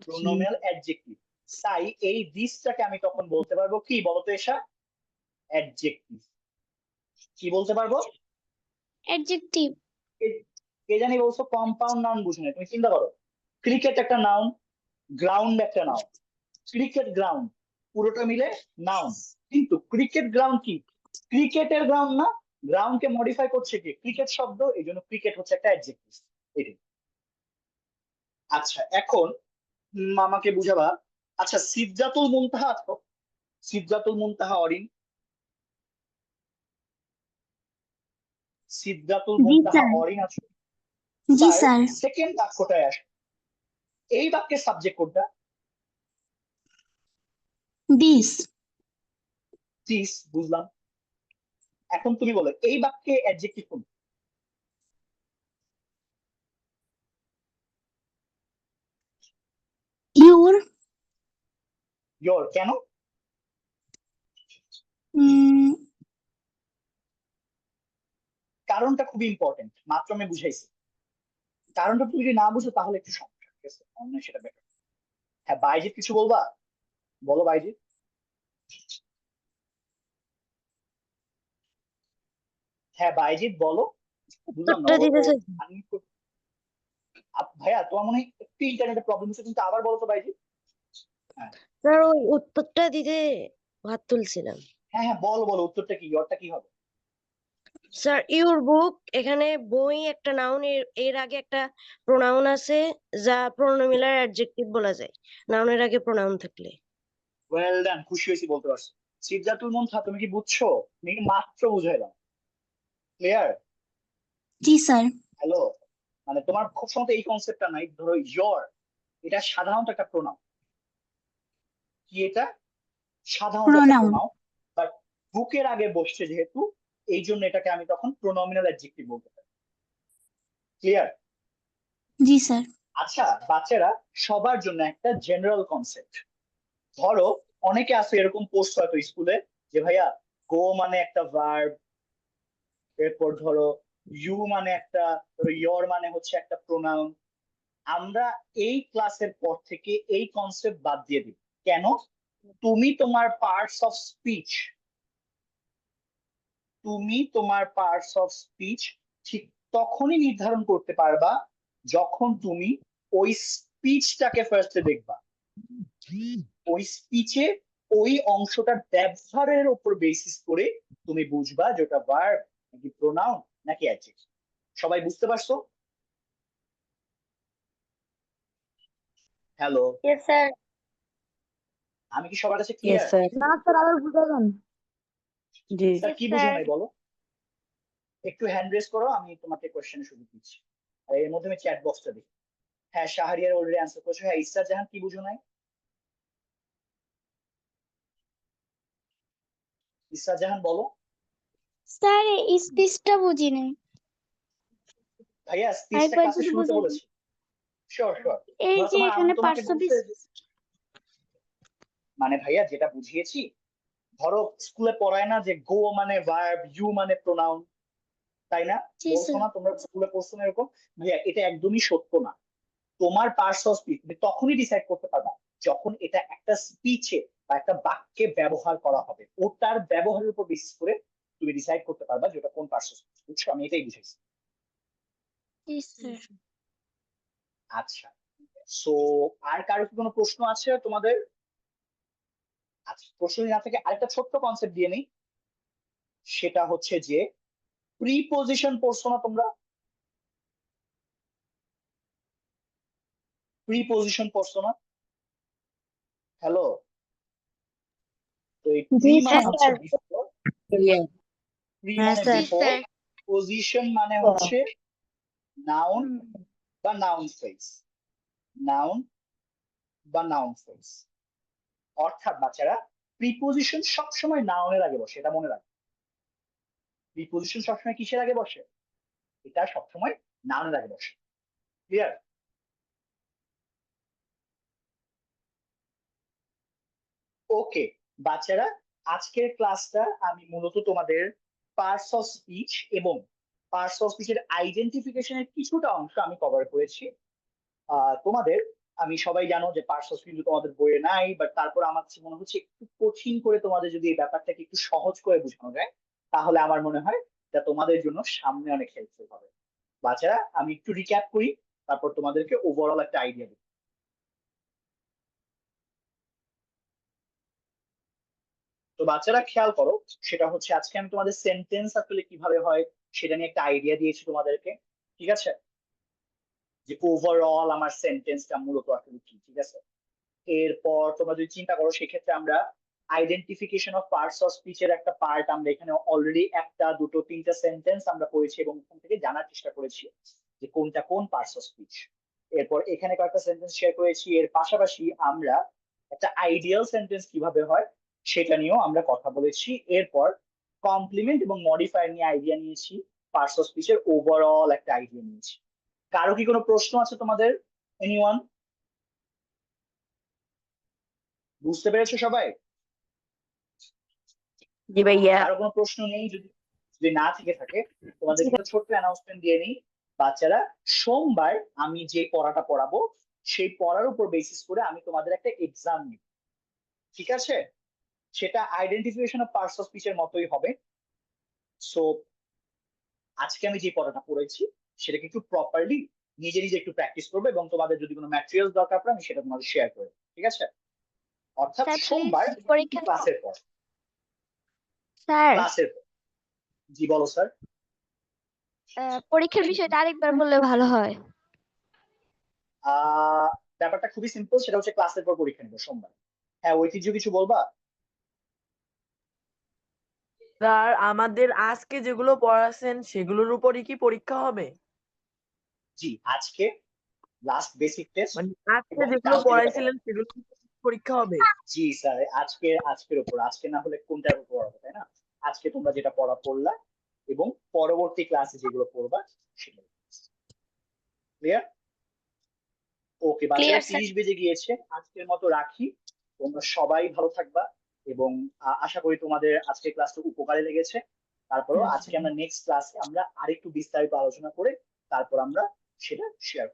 Pronominal adjective. তাই এই দিসটাকে আমি তখন বলতে পারবো কি বলতো এসা? অ্যাডজেক্টিভ। কি বলতে পারবো? অ্যাডজেক্টিভ। কে জানি বলছো কম্পাউন্ড নাউন বুঝে না, তুমি চিন্তা করো ক্রিকেট একটা নাউন, গ্রাউন্ড একটা নাউন, ক্রিকেট গ্রাউন্ড পুরোটা মিলে নাউন, কিন্তু ক্রিকেট গ্রাউন্ড কি ক্রিকেটের গ্রাউন্ড না, গ্রাউন্ডকে মডিফাই করছে কি ক্রিকেট শব্দ, এই জন্য ক্রিকেট হচ্ছে একটা অ্যাডজেক্টিভ। এটাই। আচ্ছা এখন আমাকে বুঝাবা, আচ্ছা সিদরাতুল মুনতাহা আছো? সিদরাতুল মুনতাহা অরিন, সিদরাতুল জি মুনতাহা স্যার। অরিন আছো? জি স্যার স্যার। সেকেন্ড বাক্যটায় আসে, এই বাক্যের সাবজেক্ট কোনটা? দিস। দিস বুঝলাম। এখন তুমি বলো এই বাক্যে অ্যাডজেক্টিভ কোনটা? ইউর। ইয়োর কেন? কারণটা খুবই ইম্পর্টেন্ট, মাত্র আমি বুঝাইছি। কারণটা তুমি যদি না বুঝো তাহলে একটু সমস্যা, ঠিক আছে? অন্য সেটা বেটার। হ্যাঁ বাইজিৎ কিছু বলবা? বলো বাইজিৎ। হ্যাঁ বাইজিৎ বলো। বুঝলাম না উত্তরটা দিতেছে। ভাইয়া তোমার মনে হয় একটু ইন্টারনেটের প্রবলেম হচ্ছে, কিন্তু আবার বলো তো বাইজিৎ। হ্যাঁ স্যার ওই উত্তরটা দিতে হাত তুলছিলাম। হ্যাঁ হ্যাঁ বলো বলো উত্তরটা কি, ইয়োরটা কি হবে? স্যার ইউর বুক, এখানে বই একটা নাউন, এর আগে একটা প্রোনাউন আছে যা প্রোনোমিনাল অ্যাডজেক্টিভ বলা যায় নাউনের আগে প্রোনাউন থাকলে। ওয়েল ডান, খুশি হয়েছি বলতে পারছো। সিদ্ধাতুল মুনতাহা তুমি কি বুঝছো? তুমি কি মাত্র বুঝাইলাম, ক্লিয়ার? জি স্যার। হ্যালো, মানে তোমার খুব সম্ভবত এই কনসেপ্টটা নাই। ধরো ইয়োর, এটা সাধারণত একটা প্রোনাউন। কি এটা? সাধারণত একটা প্রোনাউন। প্রোনাউন, বাট বুকের আগে বসছে যেহেতু, এই জন্য এটাকে আমি তখন প্রোনোমিনাল অ্যাডজেক্টিভ বলতে পারি। ক্লিয়ার? জি স্যার। আচ্ছা বাচ্চারা, সবার জন্য একটা জেনারেল কনসেপ্ট। ধরো অনেকে আছে এরকম পোস্ট হয়তো স্কুলে যে ভাইয়া গো মানে একটা ভার্ব, এরপর ধরো ইউ মানে একটা, ধরো ইয়োর মানে হচ্ছে একটা প্রোনাউন। আমরা এই ক্লাসের পর থেকে এই কনসেপ্ট বাদ দিয়ে দিই। কেন? তুমি তোমার পার্টস অফ স্পিচ ঠিক তখনই নির্ধারণ করতে পারবা যখন তুমি ওই স্পিচটাকে ফার্স্টে দেখবা। ওই স্পিচে ওই অংশটার ব্যবহারের উপর বেসিস করে তুমি বুঝবা যে ওটা ভার্ব নাকি প্রোনাউন নাকি অ্যাডজেক্টিভ। সবাই বুঝতে পারছো? Hello, Yes, sir. আমি কি সবার কাছে ইয়েস ক্লিয়ার? স্যার না স্যার আবার বুঝাবেন। জি স্যার Yes, কি বুঝো sir. নাই বলো? একটু হ্যান্ড রেজ করো, আমি তোমাকে কোশ্চেনের সুযোগ দিচ্ছি। আর এর মধ্যে আমি চ্যাট বক্সটা দেখি। হ্যাঁ, শাহরিয়ার অলরেডি অ্যান্সার করেছো। হ্যাঁ, ইসরাত জাহান কি বুঝো নাই? ইসরাত জাহান বলো। স্যার এই স্পিচটা বুঝি নাই, ভাইয়া স্পিচটা আরেকবার ক্লাসে যদি শুরুতে বুঝাতেন। বলেছি। Sure sure. এই ধরো যে আমি এখানে তোমাকে পার্টস অফ বলতে, মানে ভাইয়া যেটা বুঝিয়েছি, ধরো স্কুলে পড়ায় না যে গো মানে ভার্ব, ইউ মানে প্রোনাউন, তাই না? জি বলছো স্যার। না তোমরা স্কুলে পড়ছো না এরকম? ভাইয়া এটা একদমই সত্য না। তোমার পার্টস অফ স্পিচ তুমি তখনই ডিসাইড করতে পারবা যখন এটা একটা স্পিচে বা একটা বাক্যে ব্যবহার করা হবে। ওটার ব্যবহারের উপর বেসিস করে তুমি ডিসাইড করতে পারবা যে ওটা কোন পার্টস অফ স্পিচ। বুঝছো? আমি এটাই বুঝাইছি। জি স্যার। আচ্ছা, সো আর কারো কি কোনো প্রশ্ন আছে তোমাদের? আচ্ছা, প্রশ্ন যদি না থেকে আরেকটা ছোট্ট কনসেপ্ট দিয়ে নেই। সেটা হচ্ছে যে প্রিপজিশন পড়ছো না তোমরা? প্রিপজিশন পড়ছো না? হ্যালো, তো এই প্রি মানে Yes, হচ্ছে sir. বিফোর, প্রি হ্যাঁ মানে sir. Yes, before, sir. Position মানে হচ্ছে নাউন বা নাউন ফ্রেজ, নাউন বা নাউন ফ্রেজ। অর্থাৎ বাচ্চারা প্রিপজিশন সবসময় নাউনের আগে বসে, এটা মনে রাখবে। প্রিপজিশন সবসময় কিসের আগে বসে? এটা সবসময় নাউনের আগে বসে। ক্লিয়ার? ওকে বাচ্চারা, আজকের ক্লাসটা আমি মূলত তোমাদের পার্টস অফ স্পিচ এবং পার্টস অফ স্পিচের আইডেন্টিফিকেশনের কিছুটা অংশ আমি কভার করেছি। তোমাদের, আমি সবাই জানো যে পার্টস অফ স্পিচ তোমাদের বইয়ে নাই, বাট তারপর আমার কাছে মনে হচ্ছে একটু কঠিন করে তোমাদের যদি এই ব্যাপারটাকে একটু সহজ করে বোঝানো যায়, তাহলে আমার মনে হয় এটা তোমাদের জন্য সামনে অনেক হেল্পফুল হবে। বাচ্চারা আমি একটু রিক্যাপ করি, তারপর তোমাদেরকে ওভারঅল একটা আইডিয়া দিই। তো বাচ্চারা খেয়াল করো, সেটা হচ্ছে আজকে আমি তোমাদের সেন্টেন্স আসলে কিভাবে হয় সেটা নিয়ে একটা আইডিয়া দিয়েছি তোমাদেরকে। ঠিক আছে? যে ওভারঅল আমার সেন্টেন্সটা মূলত আসলে কি, ঠিক আছে? এরপর তোমরা যদি চিন্তা করো, সেক্ষেত্রে আমরা আইডেন্টিফিকেশন অফ পার্টস অফ স্পিচের একটা পার্ট আমরা এখানে অলরেডি একটা দুটো তিনটা সেন্টেন্স আমরা পড়েছি এবং ওখান থেকে জানার চেষ্টা করেছি যে কোনটা কোন পার্টস অফ স্পিচ। এরপর এখানে কয়েকটা সেন্টেন্স শেয়ার করেছি। এর পাশাপাশি আমরা একটা আইডিয়াল সেন্টেন্স কিভাবে হয় সেটা নিয়েও আমরা কথা বলেছি। এরপর কমপ্লিমেন্ট এবং মডিফায়ার নিয়ে আইডিয়া নিয়েছি, পার্টস অফ স্পিচের ওভারঅল একটা আইডিয়া নিয়েছি। কারো কি কোনো প্রশ্ন আছে তোমাদের? এনিওয়ান? বুঝতে পেরেছো সবাই? জি ভাইয়া। কারো কোনো প্রশ্ন নেই? যদি যদি না থেকে থাকে, তোমাদের একটা ছোট্ট অ্যানাউন্সমেন্ট দিয়ে নিই। বাচ্চারা, সোমবার আমি যে পড়াটা পড়াবো সেই পড়ার উপর বেসিস করে আমি তোমাদের একটা এক্সাম নিব। ঠিক আছে? সেটা আইডেন্টিফিকেশন অফ পার্টস অফ স্পিচের মতোই হবে। সো আজকে আমি যে পড়াটা পড়েছি সেটাকে একটু প্রপারলি নিজে নিজে একটু প্র্যাকটিস করবে, এবং তোমাদের যদি কোনো ম্যাটেরিয়ালস দরকার পড়ে আমি সেটা তোমাদের শেয়ার করবো। ঠিক আছে? অর্থাৎ Sir, সোমবার please, পরীক্ষা ক্লাসের পর, স্যার ক্লাসের পর। জি বলো স্যার। পরীক্ষার বিষয়টা আরেকবার বললে ভালো হয়। আহ ব্যাপারটা খুবই সিম্পল, সেটা হচ্ছে ক্লাসের পর পরীক্ষা নেবো সোমবার। হ্যাঁ, ঐতিহ্য কিছু বলবা? স্যার আমাদের আজকে যেগুলো পড়াচ্ছেন সেগুলোর উপরই কি পরীক্ষা হবে? জি, আজকে লাস্ট বেসিক টেস্ট মানে আজকে এবং যেগুলো কালকে যেটা পড়াইছিলেন পড়াবো। সেগুলো পরীক্ষা হবে? জি স্যার, আজকের উপর, আজকে না হলে কোনটার উপর পড়াবো, তাই না? আজকে তোমরা যেটা পড়লা এবং পরবর্তী ক্লাসে যেগুলো পড়বা সেগুলো। ক্লিয়ার? ওকে বাচ্চারা, Clear, sir. 30 বেজে গিয়েছে, আজকের মতো রাখি। তোমরা সবাই ভালো থাকবা এবং আশা করি তোমাদের আজকের ক্লাসটা উপকারে লেগেছে। তারপরও আজকে আমরা নেক্সট ক্লাসে আমরা আরেকটু বিস্তারিত আলোচনা করে তারপর আমরা সেটা শেয়ার